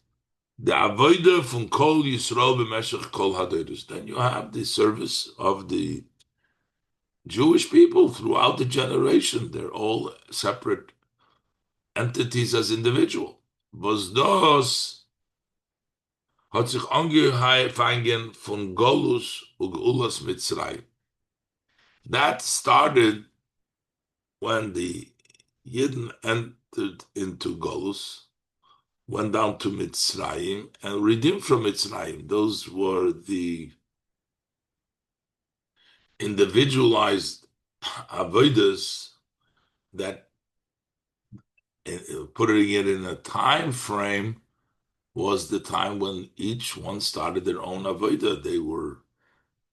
the avodah from Kol Yisrael b'meshech Kol Hadoros. Then you have the service of the Jewish people throughout the generation. They're all separate entities as individual. Was das hat sich angefangen von Golus und Geulas Mitzrayim. That started when the Yidden entered into Golus, went down to Mitzrayim, and redeemed from Mitzrayim. Those were the individualized avodas that, putting it in a time frame, was the time when each one started their own avodah. They were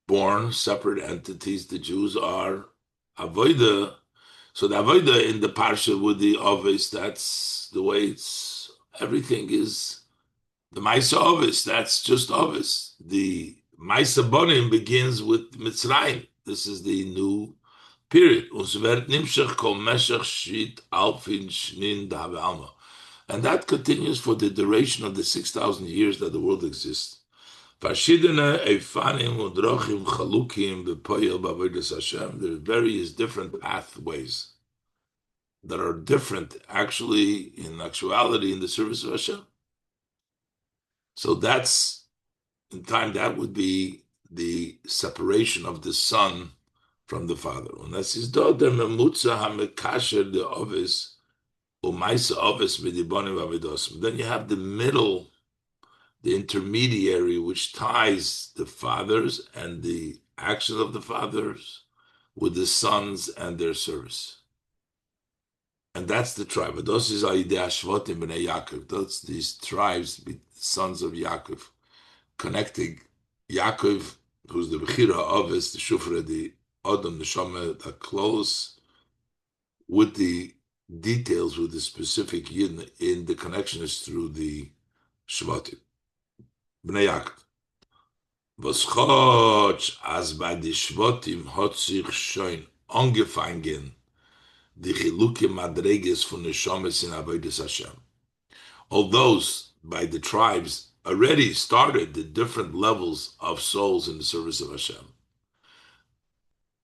born separate entities. The Jews are avodah. So the avodah in the parsha with the ovis, that's the way it's. Everything is the Maisa Ovis. That's just Ovis. The Maisa Bonim begins with Mitzrayim. This is the new period. And that continues for the duration of the 6,000 years that the world exists. There are various different pathways that are different, actually, in actuality, in the service of Hashem. So that's, in time, that would be the separation of the son from the father. And that's his daughter, Memutza Hamekasher, the Ovis, Umaisa Ovis Midibonim Avidosim. Then you have the middle, the intermediary, which ties the fathers and the action of the fathers with the sons and their service. And that's the tribe. Those is Aidei Shvotim Bnei Yaakov. That's these tribes, sons of Yaakov, connecting Yaakov, who's the Bechira Ovis, the Shufra, the Odom, the Shoma, the close with the details, with the specific yin in the connection is through the Shvatim. Bnei Yaakov. Was Chotsch, as bei die Shvatim hat sich schon angefangen, die Chiluke Madreges von the Shomes in Avodas Hashem. All those by the tribes already started the different levels of souls in the service of Hashem.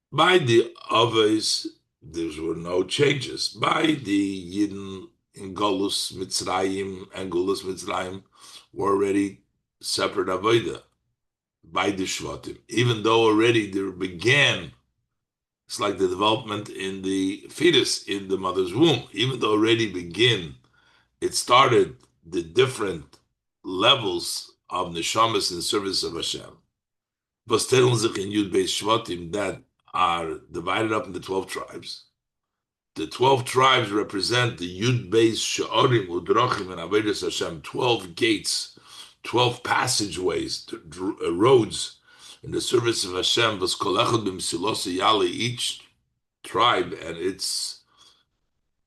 By the Avos, there were no changes. By the Yidden in Golus Mitzrayim and Golus Mitzrayim were already separate Avodah by the Shvatim. Even though already there began, it's like the development in the fetus in the mother's womb. Even though already began, it started the different levels of neshamas in service of Hashem. Was teilen sich in Yud Beis Shvatim that are divided up into 12 tribes. The 12 tribes represent the Yud Beis Sha'orim Udrachim and Avodas Hashem, 12 gates, 12 passageways, roads in the service of Hashem. Was kol echad b'msilos yali, each tribe and its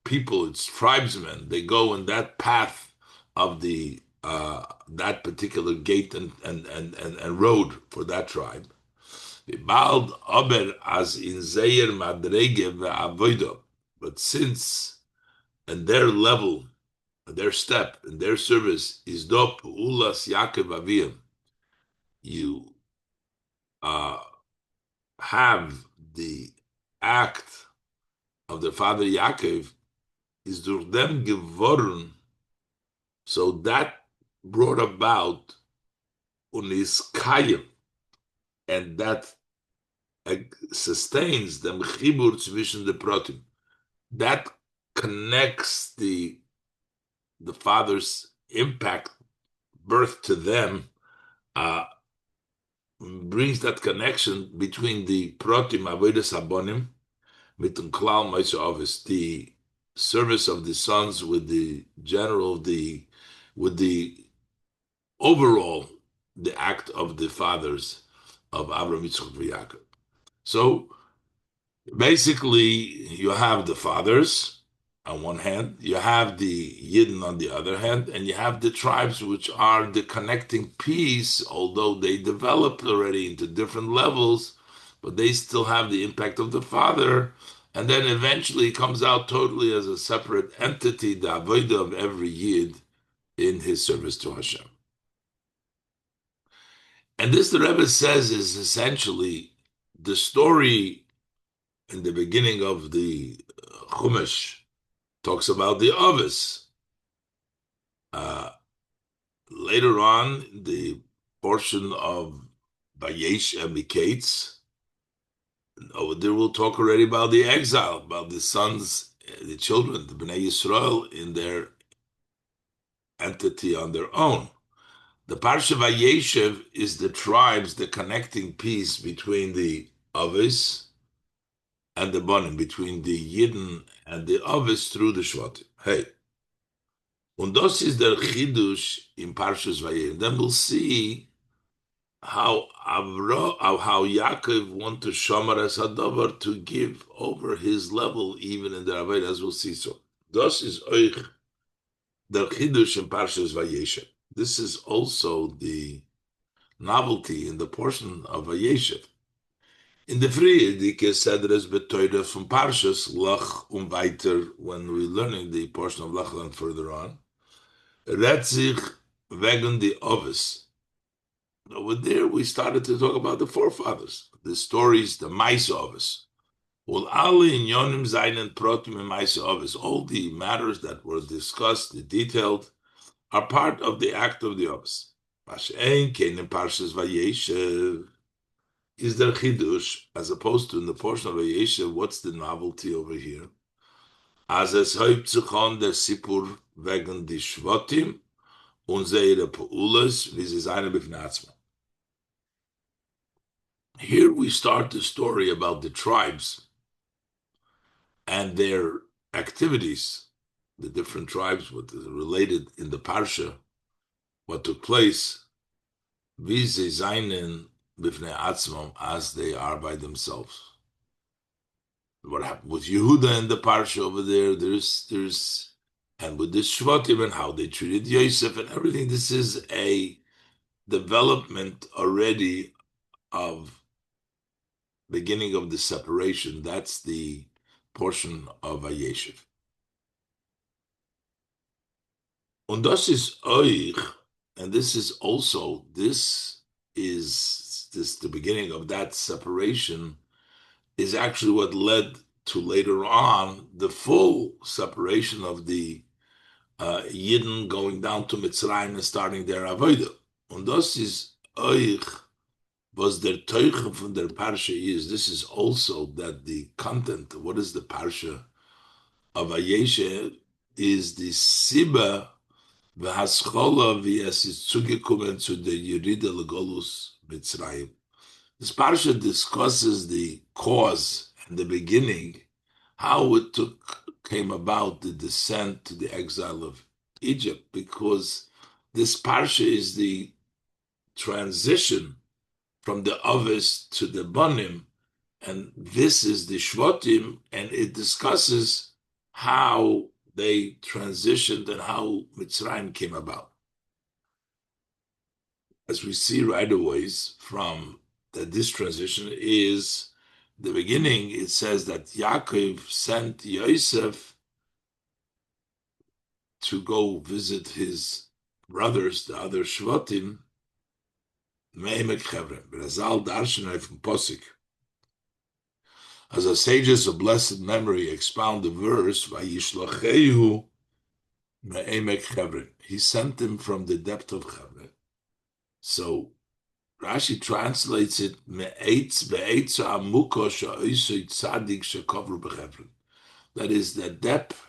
people, its tribesmen, they go in that path of the that particular gate and road for that tribe. As in Zeir Madrege ve'avodah, but since and their level, their step, and their service is do ulas Yaakov Aviyam, you have the act of the father Yaakov is durch them geworden, so that brought about unis kayim, and that sustains the chibur zwischen the protim. That connects the father's impact, birth to them, brings that connection between the protim avodas abonim mitun klal ma'isa ovis, the service of the sons with the general, with the overall, the act of the fathers of Avraham, Yitzchak, and Yaakov. So basically, you have the fathers on one hand, you have the Yidden on the other hand, and you have the tribes, which are the connecting piece, although they developed already into different levels, but they still have the impact of the father. And then eventually it comes out totally as a separate entity, the avodah of every Yid in his service to Hashem. And this, the Rebbe says, is essentially the story in the beginning of the Chumash, talks about the Ovis. Later on, the portion of Vayeishev indicates, over there we'll talk already about the exile, about the sons, the children, the Bnei Yisrael in their entity on their own. The Parsha Vayeishev is the tribes, the connecting piece between the Ovis and the Bonim, between the Yidden and the Ovis through the Shvatim. Hey. Und das ist der Chidush in Parshas Vayim. Then we'll see how Yaakov want to Shomer as Hadavar to give over his level even in the Avodah, as we'll see. So das is euch der Chidush in Parshas Vayeishev. This is also the novelty in the portion of Vayeishev. In the Friedike Sedres Betoide from Parshas Lach Weiter, when we're learning the portion of Lachlan further on, redt sich wegen the Ovis. Over there, we started to talk about the forefathers, the stories, the Maisa Ovis. Well, alle in Yonim Zainen Protim and Maisa Ovis, all the matters that were discussed, the detailed, are part of the act of the Ovis. Mashein Kenim Parshas Vayeishev is there chidush, as opposed to in the portion of Vayeishev, what's the novelty over here? As es häupt sich an der Sipur wegen die Shvatim und seine Peulas, wie sie seine bifnei atzma. Here we start the story about the tribes and their activities, the different tribes, what is related in the Parsha, what took place, wie sie seinen bifnei atzma, as they are by themselves. What happened with Yehuda in the parsha over there? There's, and with the Shvatim and how they treated Yosef and everything. This is a development already of beginning of the separation. That's the portion of Vayeishev. Und das ist euch, and this is also the beginning of that separation. Is actually what led to later on the full separation of the Yidden going down to Mitzrayim and starting their Avodah. Und das ist euch, was der Teuchen von der Parsha is. This is also that the content, what is the Parsha of Vayeishev, is the Sibba v'haschola v'es is zugekommen zu der Yerida Legolus Mitzrayim. This parsha discusses the cause and the beginning, how it came about the descent to the exile of Egypt, because this parsha is the transition from the Avis to the Banim, and this is the Shvatim, and it discusses how they transitioned and how Mitzrayim came about. As we see right away from that this transition is the beginning. It says that Yaakov sent Yosef to go visit his brothers, the other Shvatim, Me'emek Chevron. B'razal Darshan from Posik. As the sages of blessed memory expound the verse, Vayishlachehu Me'emek Chevron. He sent him from the depth of Chevron. So Rashi translates it that is the depth,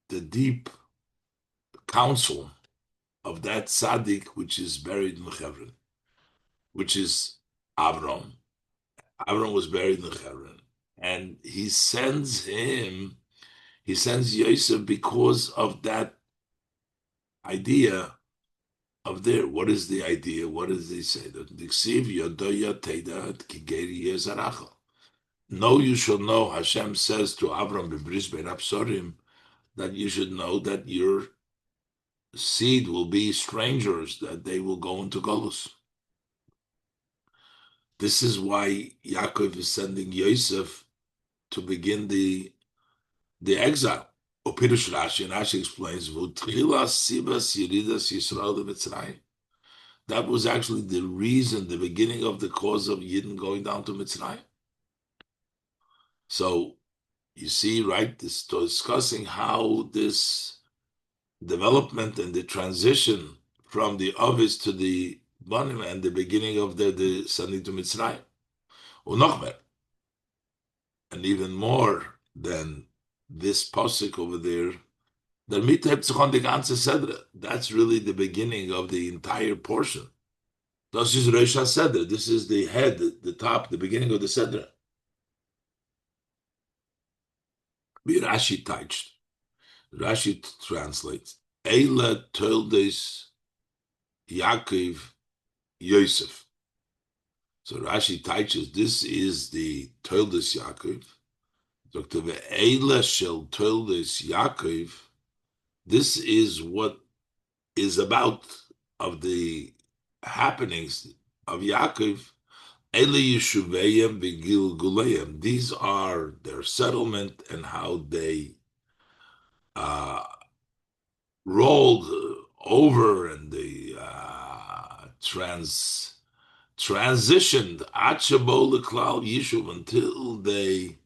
the deep counsel of that tzaddik which is buried in Chevron, which is Avram. Avram was buried in Chevron, and he sends Yosef because of that idea of there. What is the idea? What does he say? No, you shall know. Hashem says to Avram b'bris ben Absorim that you should know that your seed will be strangers, that they will go into Golus. This is why Yaakov is sending Yosef to begin the exile. Upirush Rashi, and Rashi explains, that was actually the reason, the beginning of the cause of Yidden going down to Mitzrayim. So you see, right, this discussing how this development and the transition from the Avis to the Banim and the beginning of the sending to Mitzrayim. And even more than this pasuk over there, that's really the beginning of the entire portion. Das is Rosh HaSedra. This is the head, the top, the beginning of the Sedra. Rashi touched. Rashi translates. Eila Toldes Yaakov Yosef. So Rashi teaches this is the Toldes Yaakov. Dr. Eila Shel Toldes Yaakov. This is what is about of the happenings of Yaakov. Eli Yeshuvayim Begilgulayim. These are their settlement and how they uh, rolled over and they transitioned Achabol Klal Yishuv until they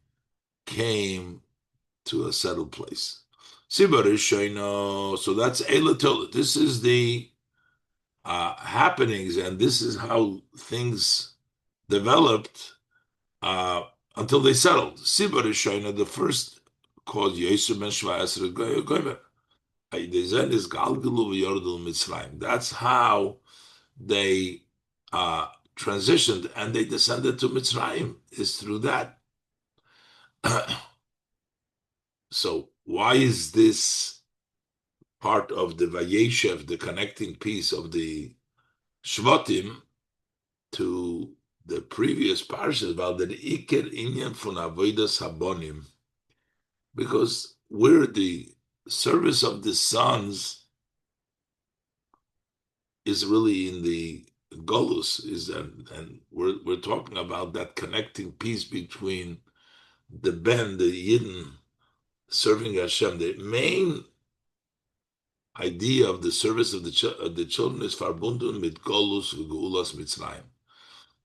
came to a settled place. Sibarishaino. So that's Elatola. This is the happenings, and this is how things developed until they settled. Sibarishaino, the first called Yosef ben Shvaasra Goymer. That's how they transitioned and they descended to Mitzrayim, is through that. So why is this part of the Vayeishev, the connecting piece of the Shvatim to the previous parshas, about the Iker Inyan von Avodas Habonim? Because we're the service of the sons is really in the Golus, and we're talking about that connecting piece between the Ben, the Yidden, serving Hashem. The main idea of the service of the children is Farbundun mit Golus v'Geulas Mitzrayim,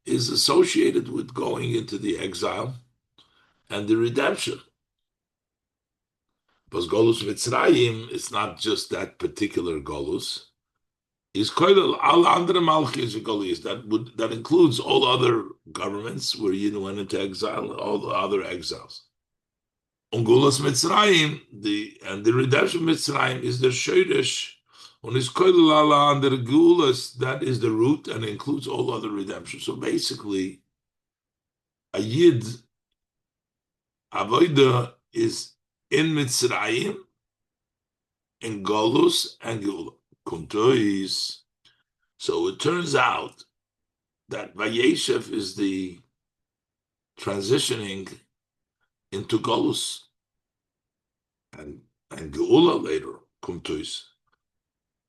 is associated with going into the exile and the redemption. Because Golus Mitzrayim is not just that particular Golus. Is koilel al andere malchis v'golius, that includes all other governments where Yidden went into exile, all the other exiles. Ungulas Mitzrayim, the redemption of Mitzrayim is the Shoresh, and is koilel al andere gulas, that is the root and includes all other redemption. So basically, a Yid avoida is in Mitzrayim, in Golus and Geula. Kuntois. So it turns out that Vayeishev is the transitioning into Golus and Geula later, Kuntois.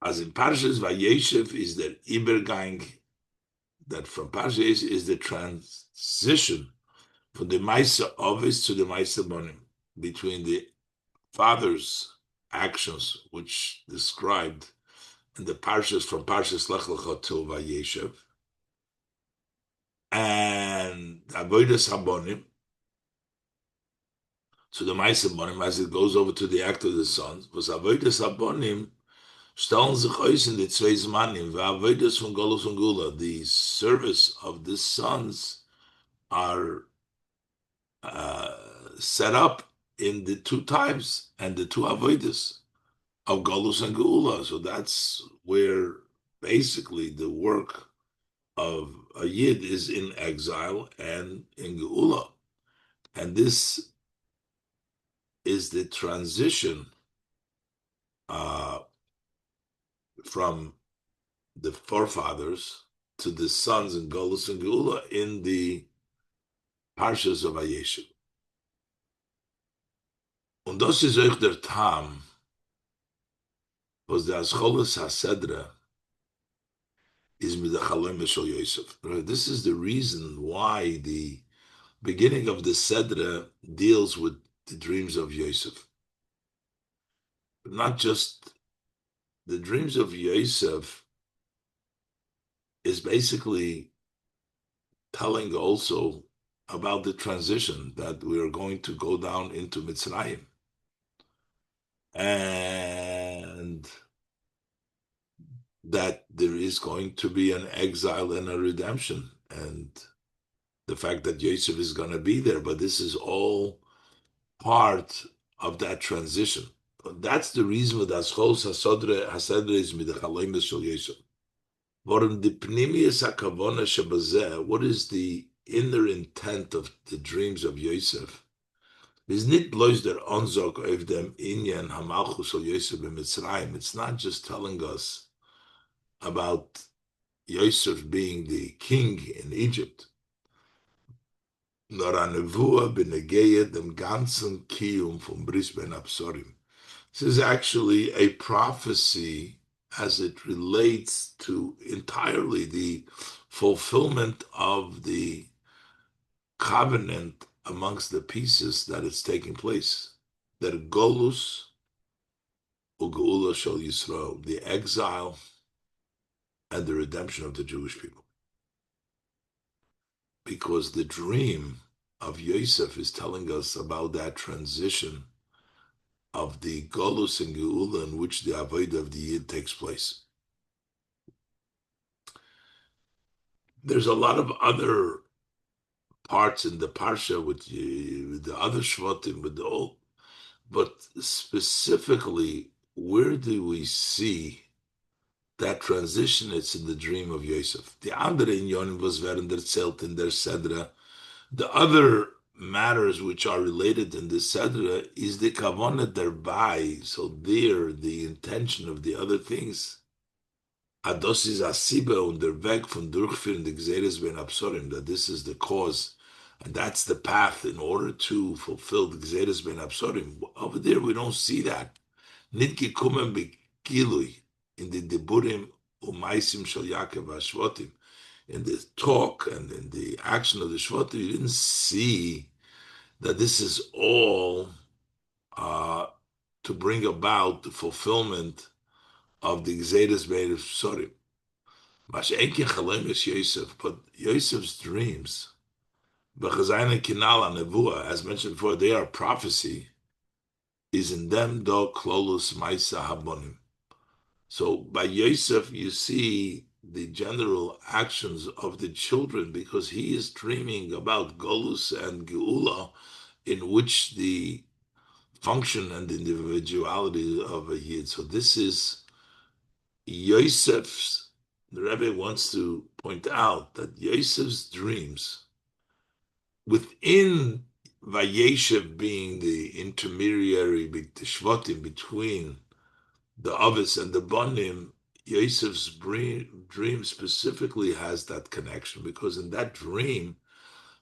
As in Parshas Vayeishev is the Ibergang, that from Parshas is the transition from the Maisa Ovis to the Maisa Bonim, between the father's actions, which described in the parshas from Parshas Lech Lecha to Vayeishev, and Avodas Habonim, to the Ma'aseh Bonim, as it goes over to the act of the sons. Was Avodas Habonim stellen sich aus in the zwei Zmanim, Avodas von Golus und Gula. The service of the sons are set up in the two times and the two Avodas of Golus and Geula. So that's where basically the work of a Yid is in exile and in Geula. And this is the transition from the forefathers to the sons in Golus and Geula in the Parshas of Vayeishev. Und das ist euch der Tam, was the Ascholas HaSedra is mit the Chalom Shel Yosef. This is the reason why the beginning of the Sedra deals with the dreams of Yosef. Not just the dreams of Yosef is basically telling also about the transition that we are going to go down into Mitzrayim. And that there is going to be an exile and a redemption, and the fact that Yosef is going to be there, but this is all part of that transition. That's the reason that Aschos Hasedre is mit the Chaloim Shel Yosef. What is the inner intent of the dreams of Yosef? Is nit bloß der Ansog auf dem Inyan Hamalchus of Yosef b'Mitzrayim. It's not just telling us about Yosef being the king in Egypt, nor a Nevuah b'Negeya dem ganzen Kiyum from Bris ben Absorim. This is actually a prophecy as it relates to entirely the fulfillment of the covenant amongst the pieces that is taking place. That Golus Ugeula Shal Yisrael, the exile and the redemption of the Jewish people. Because the dream of Yosef is telling us about that transition of the Golus and Geula in which the Avodah of the Yid takes place. There's a lot of other parts in the Parsha with the other Shvatim, with the old, but specifically, where do we see that transition? It's in the dream of Yosef. The andere Inyonim was werden erzählt in der Sedra. The other matters which are related in the Sedra is the Kavanah thereby. So there, the intention of the other things. Ados is Asiba und der Weg von Durchführen der Gzeres ben Absorim, that this is the cause, and that's the path in order to fulfill the Gzeres ben Absorim. Over there, we don't see that. Nit gekommen begilui in the Deburim umaisim shel Yaakov Ashvotim. In the talk and in the action of the Shvatim, you didn't see that this is all to bring about the fulfillment of the Gzeres ben Absorim. Yosef, but Yosef's dreams, as mentioned before, they are prophecy, is in them do klolus maisa habonim. So by Yosef, you see the general actions of the children because he is dreaming about Golus and Geula, in which the function and individuality of a Yid. So this is Yosef's. The Rebbe wants to point out that Yosef's dreams, within Vayeishev being the intermediary, the Shvatim between the Avis and the Banim, Yosef's dream specifically has that connection because in that dream,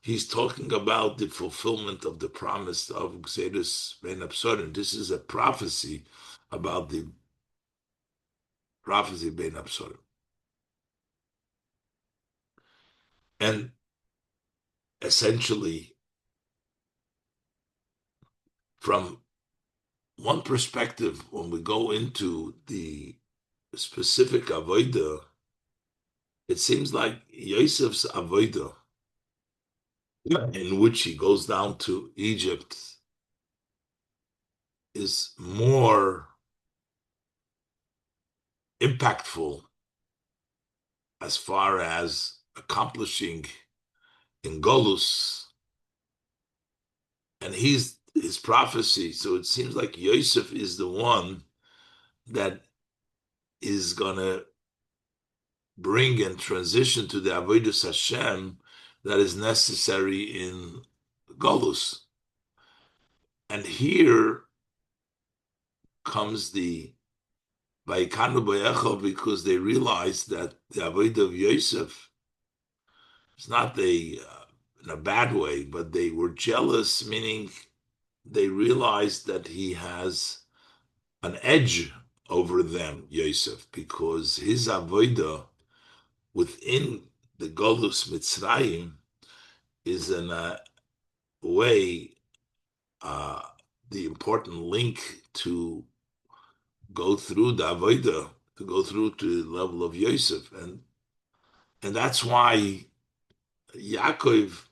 he's talking about the fulfillment of the promise of Gzeres ben Absorim. This is a prophecy about the prophecy ben Absorim. And essentially, from one perspective, when we go into the specific avodah, it seems like Yosef's avodah, in which he goes down to Egypt, is more impactful as far as accomplishing in Golus, and his prophecy. So it seems like Yosef is the one that is gonna bring and transition to the Avodas Hashem that is necessary in Golus. And here comes the Vaikanu Boyecho, because they realized that the Avodah of Yosef is not in a bad way, but they were jealous, meaning they realized that he has an edge over them, Yosef, because his Avodah within the Golus Mitzrayim is in a way the important link to go through the Avodah, to go through to the level of Yosef. And that's why Yaakov,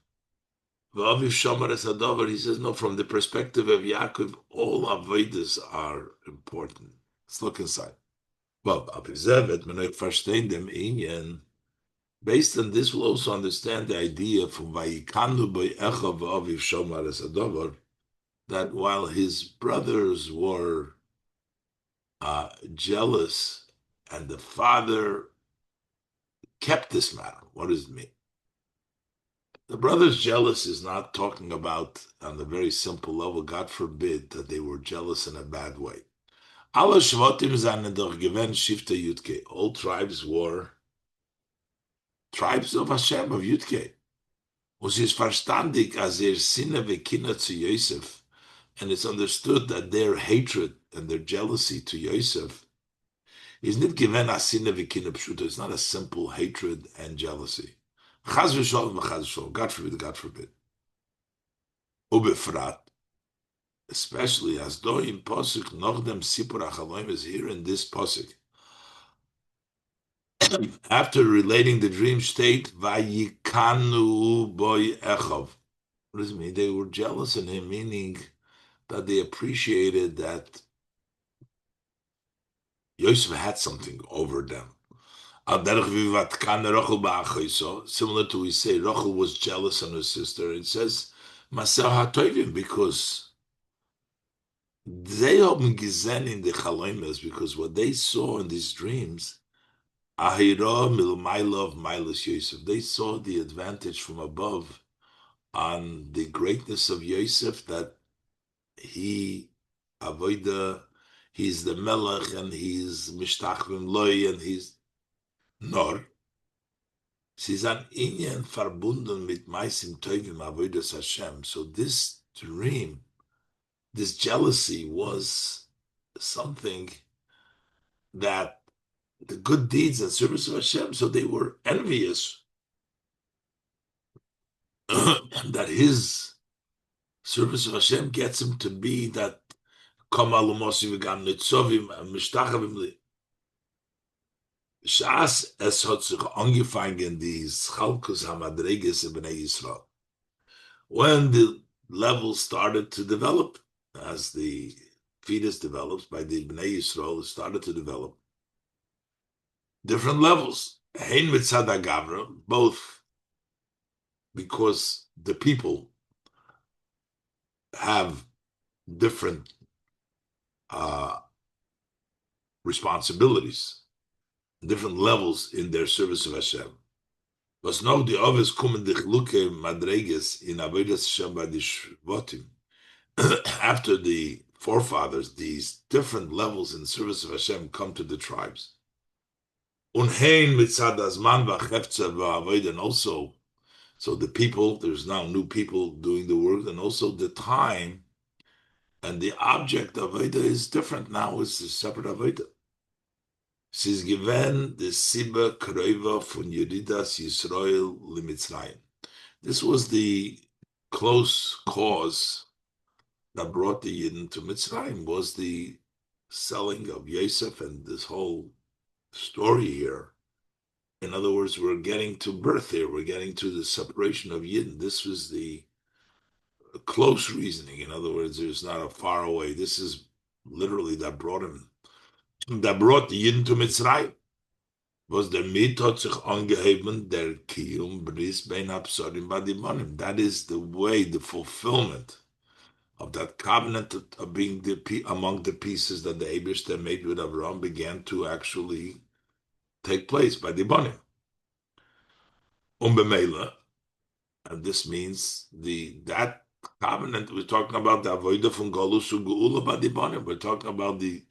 V'aviv Shomer es Hadover, he says, no, from the perspective of Yaakov, all Avodas are important. Let's look inside. Well, based on this, we'll also understand the idea from Vayikanu Boyecha V'aviv Shomer es Hadover, that while his brothers were jealous and the father kept this matter. What does it mean? The brothers jealous is not talking about on the very simple level, God forbid that they were jealous in a bad way. Alle Shvatim seien doch gewähnt Shifte Yudke. All tribes were tribes of Hashem, of Yudke. Und sie ist verstandig, als Sinne wie Kinder zu Yosef. And it's understood that their hatred and their jealousy to Yosef is not given as Sinne wie Kinder Pshuto. It's not a simple hatred and jealousy. Chaz v'sholem v'chaz v'sholem. God forbid, God forbid. Ubefrat, especially as though in Posuk, Nochdem Sipur HaChaloim is here in this Posuk. After relating the dream state, Vayikanu boy Echov. What does it mean? They were jealous in him, meaning that they appreciated that Yosef had something over them. Similar to we say Rachel was jealous on her sister. It says Masel HaToivim because they haben gesehen in the Chaloimes because what they saw in these dreams, Ahira Milmaila of Milas Yosef. They saw the advantage from above on the greatness of Yosef that he avoida, he's the Melech and he's Mishtachvim Loi and he's Nor. Sie sind Inyan verbunden mit Meisim Teugim Avoidas Hashem. So this dream, this jealousy was something that the good deeds and service of Hashem, so they were envious that his service of Hashem gets him to be that Kamal Mosi V'gam Nitzovim Mishtachavim Li. Shas es hat sich angefangen die Chalkus Hamadreges in Bnei Yisrael. When the levels started to develop, as the fetus develops by the Bnei Yisrael, it started to develop different levels. Hein mitzad Gavra, both because the people have different responsibilities, different levels in their service of Hashem. Was noch die Oves kommen dich Luke Madreges in Avodas Hashem by the Shvotim. After the forefathers, these different levels in service of Hashem come to the tribes. Und hein mitzad azman v'chefza v'avoid, and also, so the people, there's now new people doing the work, and also the time and the object of Avodah is different now, it's a separate Avodah. Es ist given the Sibba Kreuva von Yeridas Yisrael Limitzrayim. This was the close cause that brought the Yidden to Mitzrayim, was the selling of Yosef and this whole story here. In other words, we're getting to birth here. We're getting to the separation of Yidden. This was the close reasoning. In other words, there's not a far away. This is literally that brought the Yidden to Mitzrayim. Was der Mit hat sich angeheben, der Kiyum bris bein Absorim badibonim. That is the way, the fulfillment of that covenant of being among the pieces that the Eibishter made with Abraham began to actually take place by the Bonim. Bemela, and this means that covenant we're talking about, the Avodah from Golus Geula by the Bonim. We're talking about the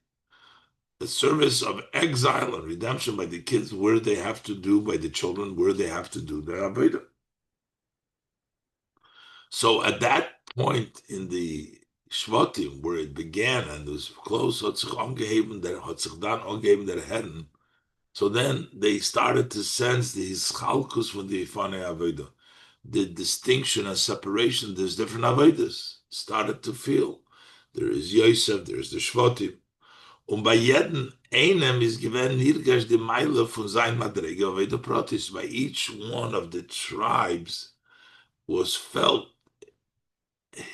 service of exile and redemption by the kids, where they have to do, by the children, where they have to do their Avodah. So at that point in the Shvatim, where it began and was close, hat sich dann angeheben der Herren. So then they started to sense the Hischalkus from the Ifanei Avodah, the distinction and separation. There's different Avodas. Started to feel. There is Yosef, there's the Shvatim. Und bei jedem einem ist gewähnt nirgash die Meile von sein Madrege Avodah Protis. By each one of the tribes was felt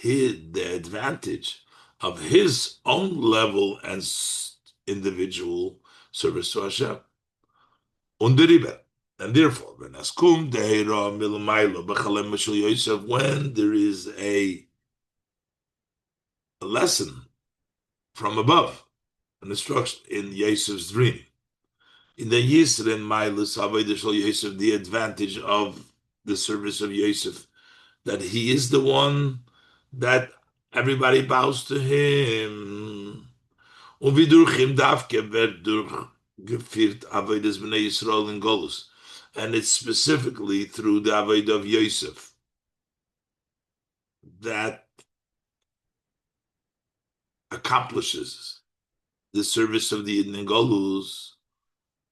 the advantage of his own level and individual service to Hashem. Und derriber. And therefore, when there is a lesson from above, an instruction in Yosef's dream, in the Yisrin Mailus Avodah Shel Yosef, the advantage of the service of Yosef that he is the one that everybody bows to him. Und wie durch ihm Davke wird durchgeführt Avodas Bnei Yisrael in Golus. And it's specifically through the Avodah of Yosef that accomplishes the service of the Yidden in Golus.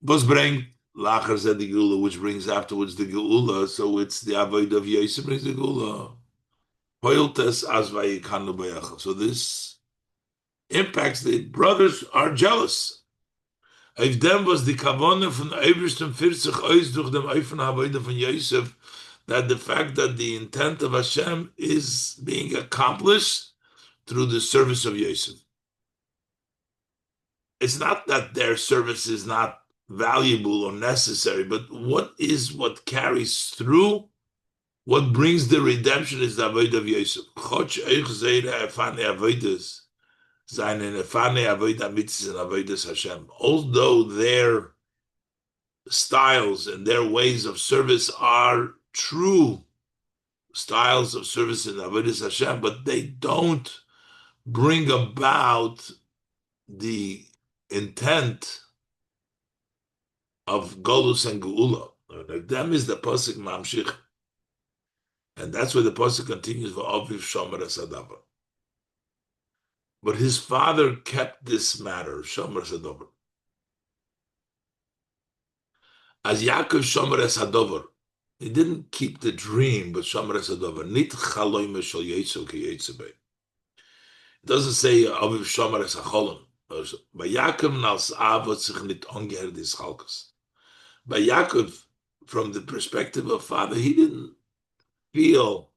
Was bringt Lacher said the Geula, which brings afterwards the Geula. So it's the Avodah of Yosef brings the Geula. Hoiltes as vayikanu bayachal. So this impacts the brothers are jealous. If them was the kavana from the Ebersten 40 ois durch dem Eifen Avodah von Yosef, that the fact that the intent of Hashem is being accomplished through the service of Yosef. It's not that their service is not valuable or necessary, but what carries through, what brings the redemption is the Avodah of Yosef. Chotch eich zeira erfane avodas, seinen erfane avodah mitzvahs and avodas Hashem. Although their styles and their ways of service are true styles of service in avodas Hashem, but they don't bring about the intent of Golus and Geula. Them is the pasuk mamshich. And that's where the pasuk continues for Aviv Shomer Sadavar. But his father kept this matter, Shomer Sadavar. As Yaakov Shomer Sadavar, he didn't keep the dream, but Shomer Sadavar. Nit chaloim shel Yetzu ki Yetzebei. It doesn't say Aviv Shomer Sacholem. By Yaakov nals avot sich nit ongeherd is chalkas. By Yaakov, from the perspective of father, he didn't feel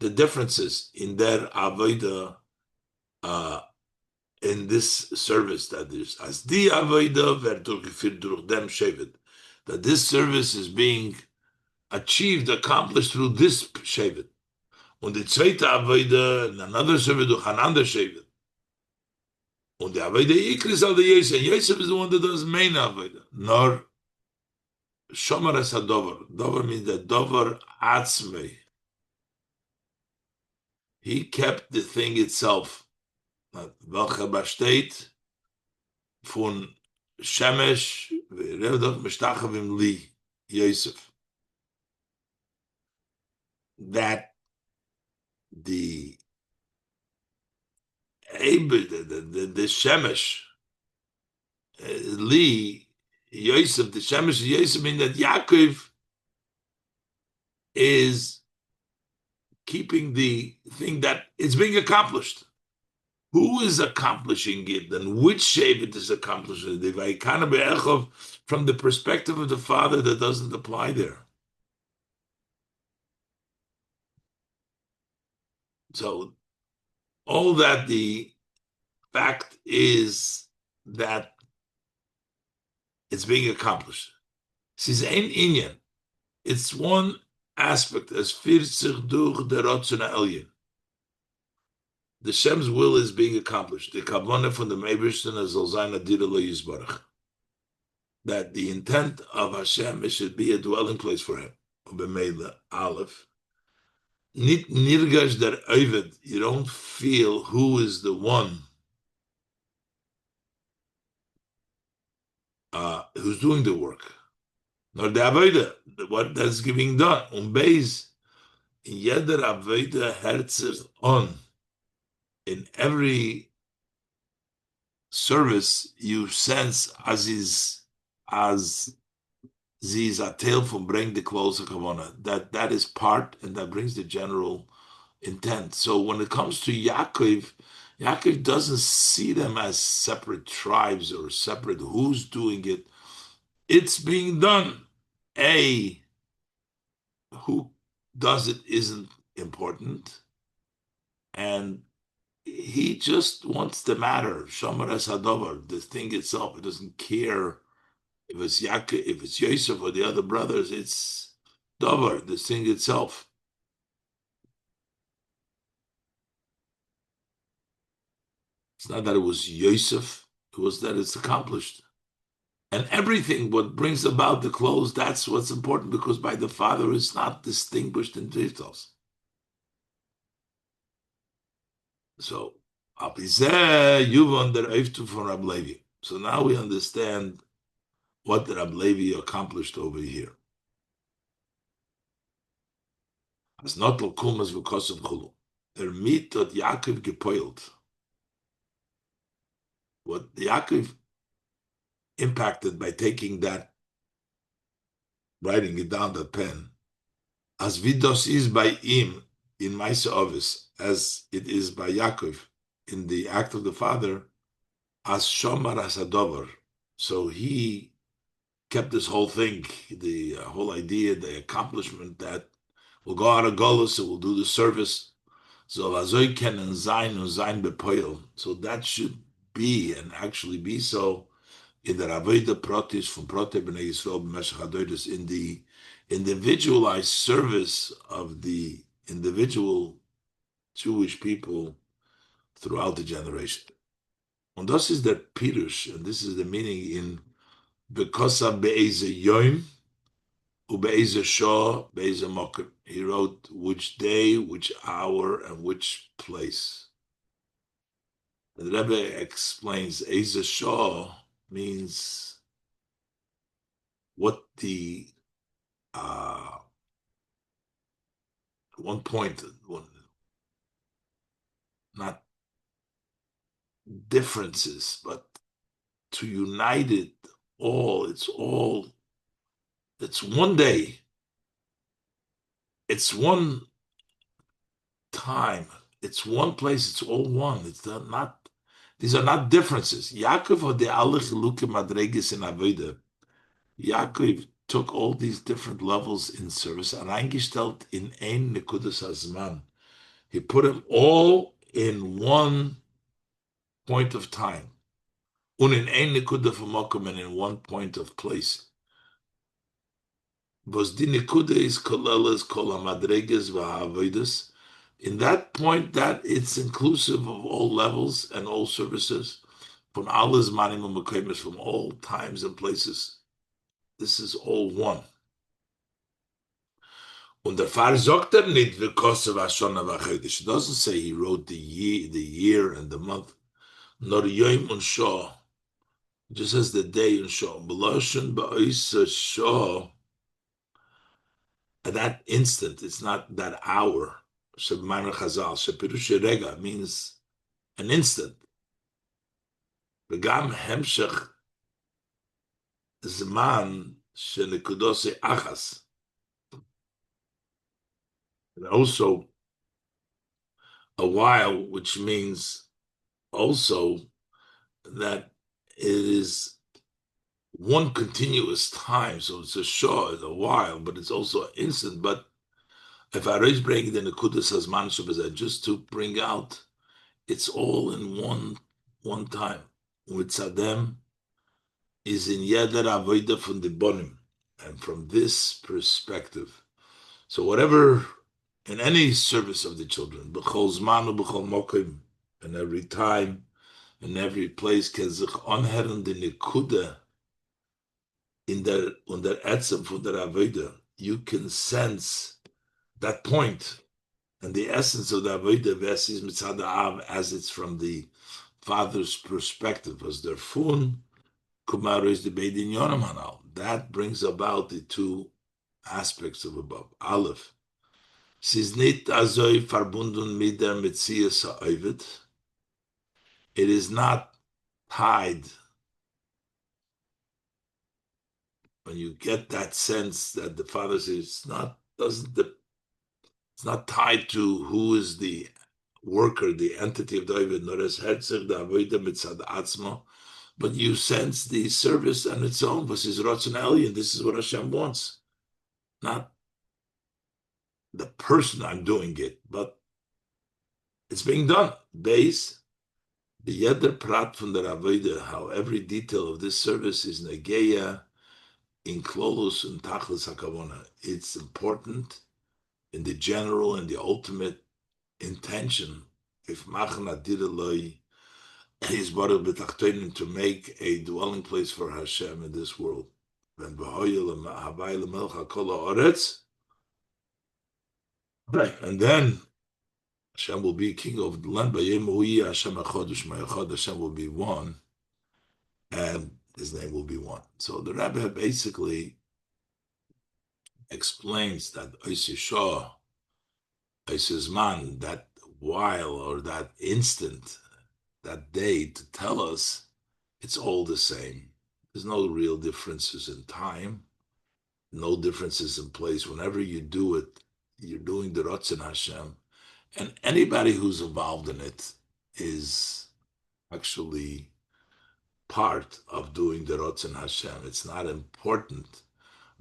the differences in their avodah in this service that is as the avodah verdurgeführt durch dem shevet, that this service is being achieved, accomplished through this shevet, und die zweite avodah in another service durch another shevet, und the avodah ikris al the Yosef, and Yosef is the one that does main avodah. Nor shomer es hadover. Dover means that dover atzmei. He kept the thing itself. Welcher besteht von Shemesh v'revdot mishtachavim li Yosef. That the Shemesh li Yosef, the Shemesh Yosef means that Yaakov is keeping the thing that it's being accomplished. Who is accomplishing it and which Shevet is accomplishing it? The Vaikana Be'echov, from the perspective of the father, that doesn't apply there. So, all that the fact is that it's being accomplished. Says ein inyan. It's one aspect as 40 durch der Ratzon Elyon. The Shem's will is being accomplished. The Kavanah from the Meibishton as Zolzaina Dira Lo Yisbarach. That the intent of Hashem should be a dwelling place for him. B'meila Aleph. Nit nirgash der Ovid. You don't feel who is the one who's doing the work. Nor the Avodah, what that's being done. Beis, in jeder Avodah herzig on. In every service, you sense as these a tail from bring the closer kavana. That is part, and that brings the general intent. So when it comes to Yaakov doesn't see them as separate tribes or separate who's doing it. It's being done. Who does it isn't important, and he just wants the matter. Shomer es hadover, the thing itself. He doesn't care if it's Yaakov, if it's Yosef or the other brothers. It's dover, the thing itself. It's not that it was Yosef; it was that it's accomplished. And everything, what brings about the close, that's what's important, because by the father it's not distinguished in details. So, Abizeh, Yuvon der Eiftu from Rab Levi. So now we understand what Rab Levi accomplished over here. As not Lokumas Vukosav Chulu. Der Mit dot Yaakov gepoilt. What Yaakov impacted by taking that, writing it down, that pen, as Vidos is by him in Maisa Ovis, as it is by Yaakov in the act of the father, as Shomar Asadover. So he kept this whole thing, the whole idea, the accomplishment that we'll go out of Golos and we'll do the service. So Vazoy Ken and Zain Bepoil. So that should be and actually be so in the Avodah Protis from Prote B'nai Yisrael B'Meshach HaDoros, in the individualized service of the individual Jewish people throughout the generation. And this is the Pirush, and this is the meaning in Bekosa Be'eze Yom Ube'eze Shah Be'eze Moker. He wrote which day, which hour, and which place. And the Rebbe explains Eze Shah means what the one point, not differences, but to unite it all. It's one day. It's one time. It's one place. It's all one. It's not, these are not differences. Yaakov or the Alich Luke Madregis in Avodah. Yaakov took all these different levels in service and eingestellt in ein Nekudas Hazman. He put them all in one point of time. Und in ein Nekuda Famokum, and in one point of place. Was die Nekuda is koleles kol hamadreges v'ha'avodas. In that point, that it's inclusive of all levels and all services, from alles manim and from all times and places. This is all one. Und der Pfarrer sagt nicht, v'kosev hashana v'chodesh. It doesn't say he wrote the year and the month, nor yom and shah. Just as the day and shah. B'loshen ba'isa shah. At that instant, it's not that hour. Sheb'maymer Chazal, shepirush rega means an instant. V'gam hemshech zman shenekudose achas. And also a while, which means also that it is one continuous time. So it's a shah, it's a while, but it's also an instant. But if I raise bring the nekudas hazman shebazeh, just to bring out, it's all in one time. With Sadem is in Yeder Avodah from the Bonim, and from this perspective. So whatever, in any service of the children, b'chol zman u'b'chol mokim, in every time, in every place, can sich anhören the nekuda in der under etzem von der Avodah. You can sense that point and the essence of the Avodah versus mitzad ha'av, as it's from the father's perspective, as their fun kumaro is the beidin yonam hanal. That brings about the two aspects of above. Aleph, siz nit azoy verbunden mit der Metzias ha'ovid. It is not tied. When you get that sense that the father says it's not tied to who is the worker, the entity of the ovid, nor as herzog the avodah mitzad atzma, but you sense the service on its own. This is Ratzon Elyon. This is what Hashem wants, not the person I'm doing it, but it's being done. Base the yeder prat from the avodah, how every detail of this service is negeya in klolus and tachlis hakavona. It's important in the general and the ultimate intention. If machna direloi is baruch b'tachtonim, to make a dwelling place for Hashem in this world. When b'hoyel havai lemelcha kol haaretz, and then Hashem will be king of the land. Hashem echad u'shmo echad. Hashem will be one, and His name will be one. So the Rebbe basically explains that Oisei Shah, Oisei Man, that while or that instant, that day, to tell us it's all the same. There's no real differences in time, no differences in place. Whenever you do it, you're doing the Ratzon Hashem, and anybody who's involved in it is actually part of doing the Ratzon Hashem. It's not important.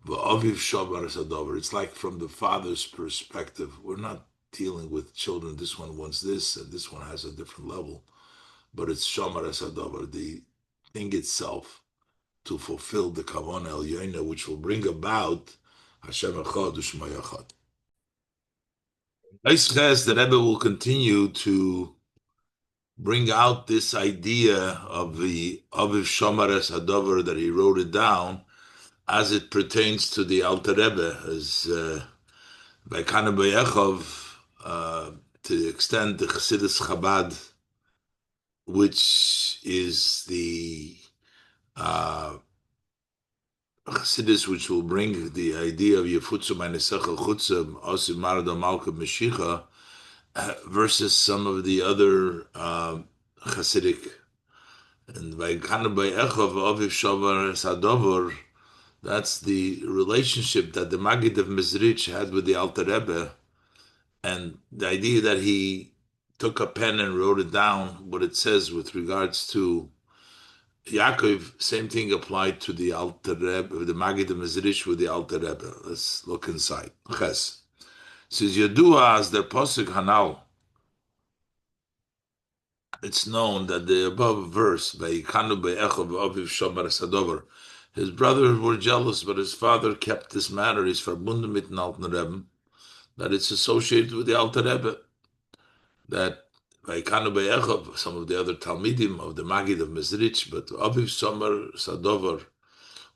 V'aviv shabar sadover. It's like from the father's perspective. We're not dealing with children. This one wants this, and this one has a different level. But it's shamar sadover, the thing itself, to fulfill the kavanah el which will bring about Hashem echad u'shmo echad. Vayeishev, the Rebbe will continue to bring out this idea of the Aviv Shomares Hadover that he wrote it down as it pertains to the Alter Rebbe, as by Kana Vayeishev, to the extent the Chassidus Chabad, which is the Chassidus which will bring the idea of Yefutzu Meinesechel Chutzim Osim Marada Malka Meshicha, versus some of the other Hasidic. And by Kana Vayeishev Aviv Shomares Hadover, that's the relationship that the Maggid of Mezrich had with the Alter Rebbe, and the idea that he took a pen and wrote it down, what it says with regards to Yaakov, same thing applied to the Alter Rebbe, the Maggid of Mezrich with the Alter Rebbe. Let's look inside. Ches says Yadua as their posuk Hanal. It's known that the above verse by Kanu Be'echov Aviv Shomer Sadover, his brothers were jealous, but his father kept this matter. Is verbunden mit den Alten Rebbe, that it's associated with the Alter Rebbe. That by Kanu Be'echov, some of the other Talmidim of the Maggid of Mezrich, but Aviv Shomer Sadover,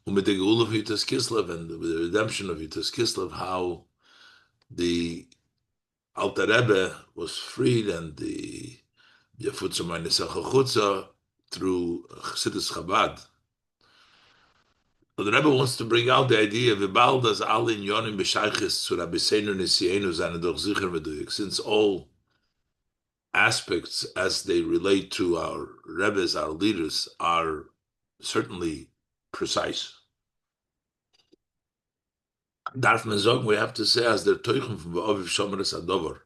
with the Geul of Yutas Kislev and the redemption of Yutas Kislev, how the Alter Rebbe was freed and the Yefutzu Meinesechel Chutza through Chassidus Chabad. But the Rebbe wants to bring out the idea of Vibaldas Al Inyonim B'Shaychis to Rabbi Seinu Nisienu Zane Doch Zicher Meduyik, since all aspects as they relate to our Rebbes, our leaders, are certainly precise. Darf man sagen, we have to say, as der Teuchen from Aviv Shomeres Adover,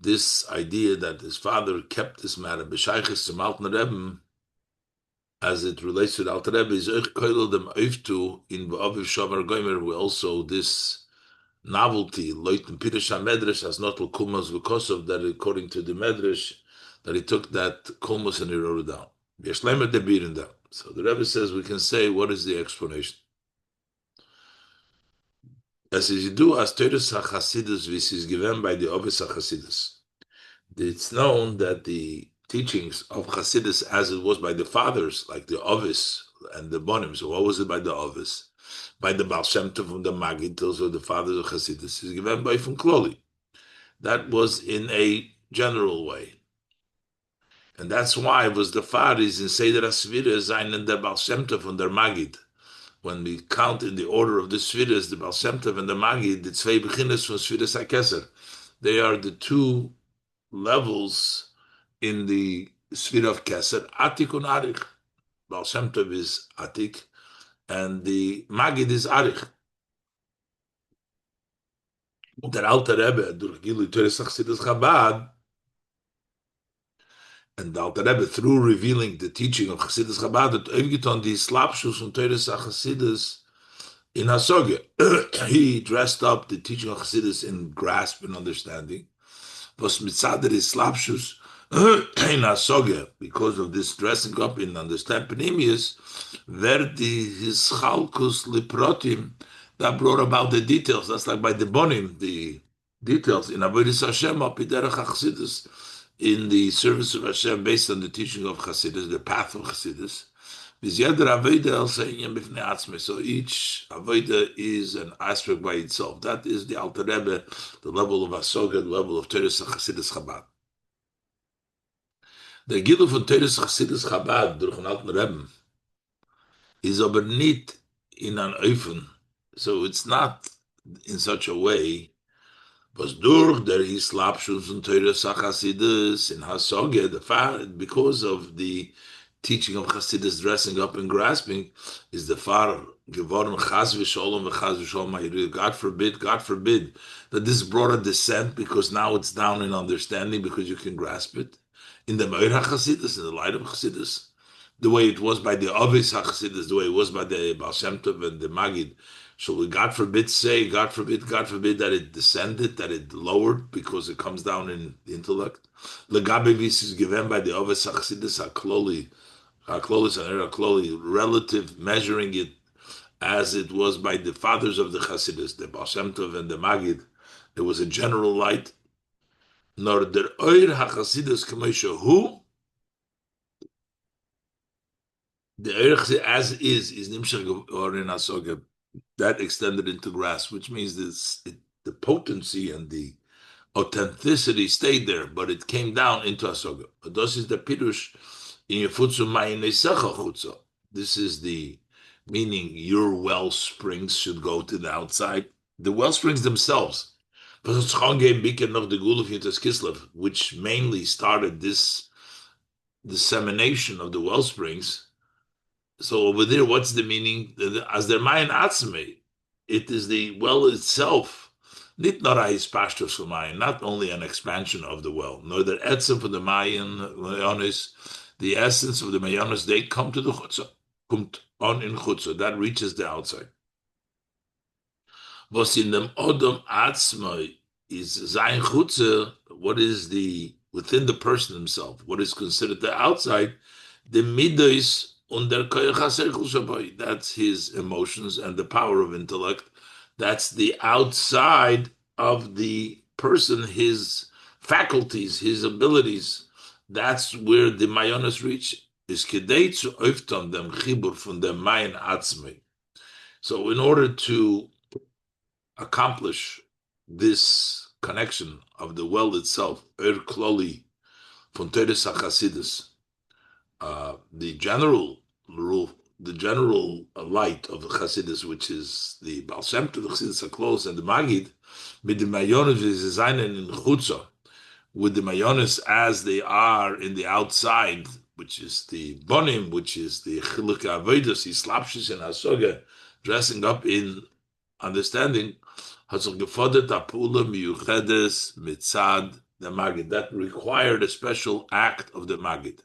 this idea that his father kept this matter, B'Shaychis zum Alten Rebbe, as it relates to the Alter Rebbe, is euch koilel dem oiftu in Aviv Shomer Goymer, we also this novelty, Leuten Pirush HaMedrash, as not Kulmas V'Kosov, that according to the Medrash, that he took that Kulmas and he wrote it down. Yeshlemer Debirin down. So the Rebbe says we can say, what is the explanation? As is do as Teres HaChasidus, which is given by the Ovis HaChasidus. It's known that the teachings of Chassidus, as it was by the fathers, like the Ovis and the Bonim. So what was it by the Ovis? By the Baal Shem Tov and the Maggid, those are the fathers of Chassidus, is given by from Kloli. That was in a general way. And that's why it was the fathers in Seder HaSvira, Zayin and the Baal Shem Tov and the Maggid. When we count in the order of the Sviras, the Baal Shem Tov and the Maggid, the Tzvei Bechinas from Sviras HaKeser. They are the two levels in the sphere of Keser, Atik and Arich. Baal Shem Tov is Atik, and the Maggid is Arich. Der Alter Rebbe, durch Gilui Teres Chassidus Chabad, and the Alter Rebbe, through revealing the teaching of Chassidus Chabad, hat aufgetan die Slapshus von Teres Chassidus in Hasoge. He dressed up the teaching of Chassidus in grasp and understanding. Was mitzader is Slapshus, in Asoge, because of this dressing up in understand Panemius, verdi his chalkus liprotim, that brought about the details. That's like by the bonim, the details in Avodas Hashem apiderech Chassidus, in the service of Hashem, based on the teaching of Chassidus, the path of Chassidus. So each avodah is an aspect by itself. That is the Alter Rebbe, the level of Hasoga, the level of Teres Chassidus Chabad. Der Giluf von Teres Chassidus Chabad durch den Alten Rebbe is aber nicht in an Öfen. So it's not in such a way, was durch der Hislapshus von Teres Chassidus in Hasoga, because of the teaching of Chassidus dressing up and grasping, is the far geworden Chas v'sholom v'chas v'sholom ha'yirid. God forbid that this brought a descent because now it's down in understanding because you can grasp it. In the Meir HaChassidus, in the light of Chassidus, the way it was by the Avis HaChassidus, the way it was by the Baal Shem Tov and the Magid. Shall we, God forbid, say, God forbid, that it descended, that it lowered because it comes down in intellect? Legabe vis is given by the Avis HaChassidus HaKloli, relative, measuring it as it was by the fathers of the Chassidus, the Baal Shem Tov and the Magid. There was a general light. Nor der Oir HaChassidus Kamesha Hu, the Oir as is Nimshach or in Hasoga, that extended into grass, which means the potency and the authenticity stayed there, but it came down into Hasoga. This is the Pirush in Yefutzu Mayin Nesecha Chutza. This is the meaning your well springs should go to the outside. The well springs themselves, which mainly started this dissemination of the well springs. So over there, what's the meaning? As der Mayin Atzmei, it is the well itself, not only an expansion of the well, nor the etzem for the Mayonis, the essence of the Mayonis, they come to the Chutzah, kommt on in Chutzah, that reaches the outside. Was in dem Odom Atzmei is Zayin Chutzah, what is within the person himself, what is considered the outside, the Midos under that's his emotions and the power of intellect. That's the outside of the person, his faculties, his abilities. That's where the Mayonis reach. Is kedei zu öfton dem chibur von dem Mayin Atzmei. So in order to accomplish this connection of the well itself, kloli von Teres HaChasidus, the general rule, the general light of the Chassidus, which is the Baal Shem Tov, the Chassidus HaKlos, and the Magid, with the Mayonis is in Chutza, with the Mayonis as they are in the outside, which is the Bonim, which is the Chiluk Avodas, Islapshis and Hasoga, dressing up in understanding, Hasoga Apula Miyuchedes Mitzad the Magid. That required a special act of the Magid.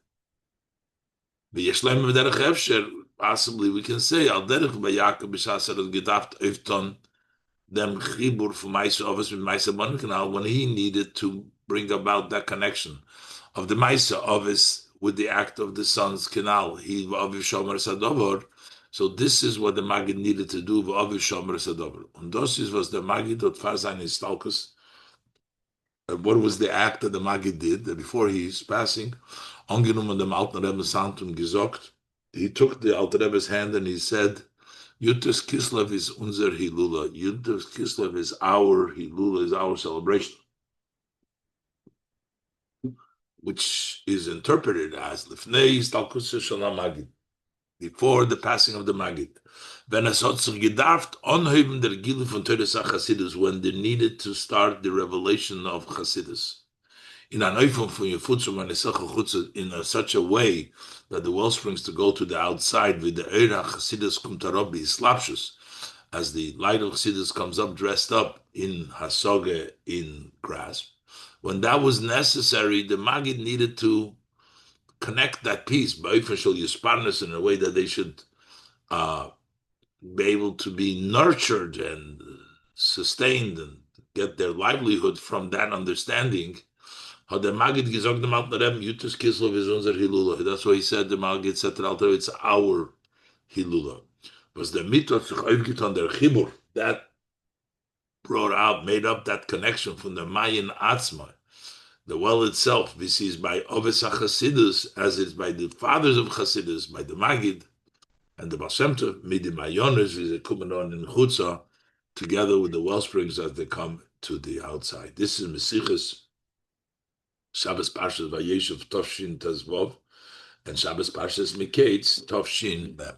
Possibly we can say al derech b'Yaakov b'shasar gedaft öfton dem chibur for Maisa Ovis with Maisa Bonkanal when he needed to bring about that connection of the Maisa Ovis with the act of the son's canal. He v'aviv shomer sadover. So this is what the Magid needed to do v'aviv shomer sadover. And this was the Magid dot farzayin istalkus. What was the act that the Magid did before he's passing? Angenommen dem Alten Rebbe Sant und gesagt, he took the Alter Rebbe's hand and he said, Yutas Kislev is unser Hilula. Yutas Kislev is our Hilula, is our celebration. Which is interpreted as Lifnei Stalkus Shalom Magid, before the passing of the Magid. When gedarft onheben der Giluf von Teres HaChasidus, when they needed to start the revelation of Chasidus. In such a way that the well springs to go to the outside with the Eira Chasidus Kumtarobi Slapshus, as the light of Chasidus comes up dressed up in Hasoge, in grasp. When that was necessary, the Magid needed to connect that piece by official Yusparnas in a way that they should be able to be nurtured and sustained and get their livelihood from that understanding. Hat der Magid gesagt dem Alten Rebbe, Yutus Kislev is unser Hilula. That's why he said the Magid said to Alter Rebbe, it's our Hilula. Was der Mitzvah sich aufgetan der Chibur, that brought out, made up that connection from the Mayin Atzma, the well itself. This is by Oves HaChasidus, as it's by the fathers of Chasidus, by the Magid, And the Baal Shem Tov, Midim Ayonis, is a Kumanon in Chutza, together with the well springs as they come to the outside. This is Sichos, Shabbos Parshas Vayeishev Tovshin Tezvov, and Shabbos Parshas Miketz Tovshin Mem.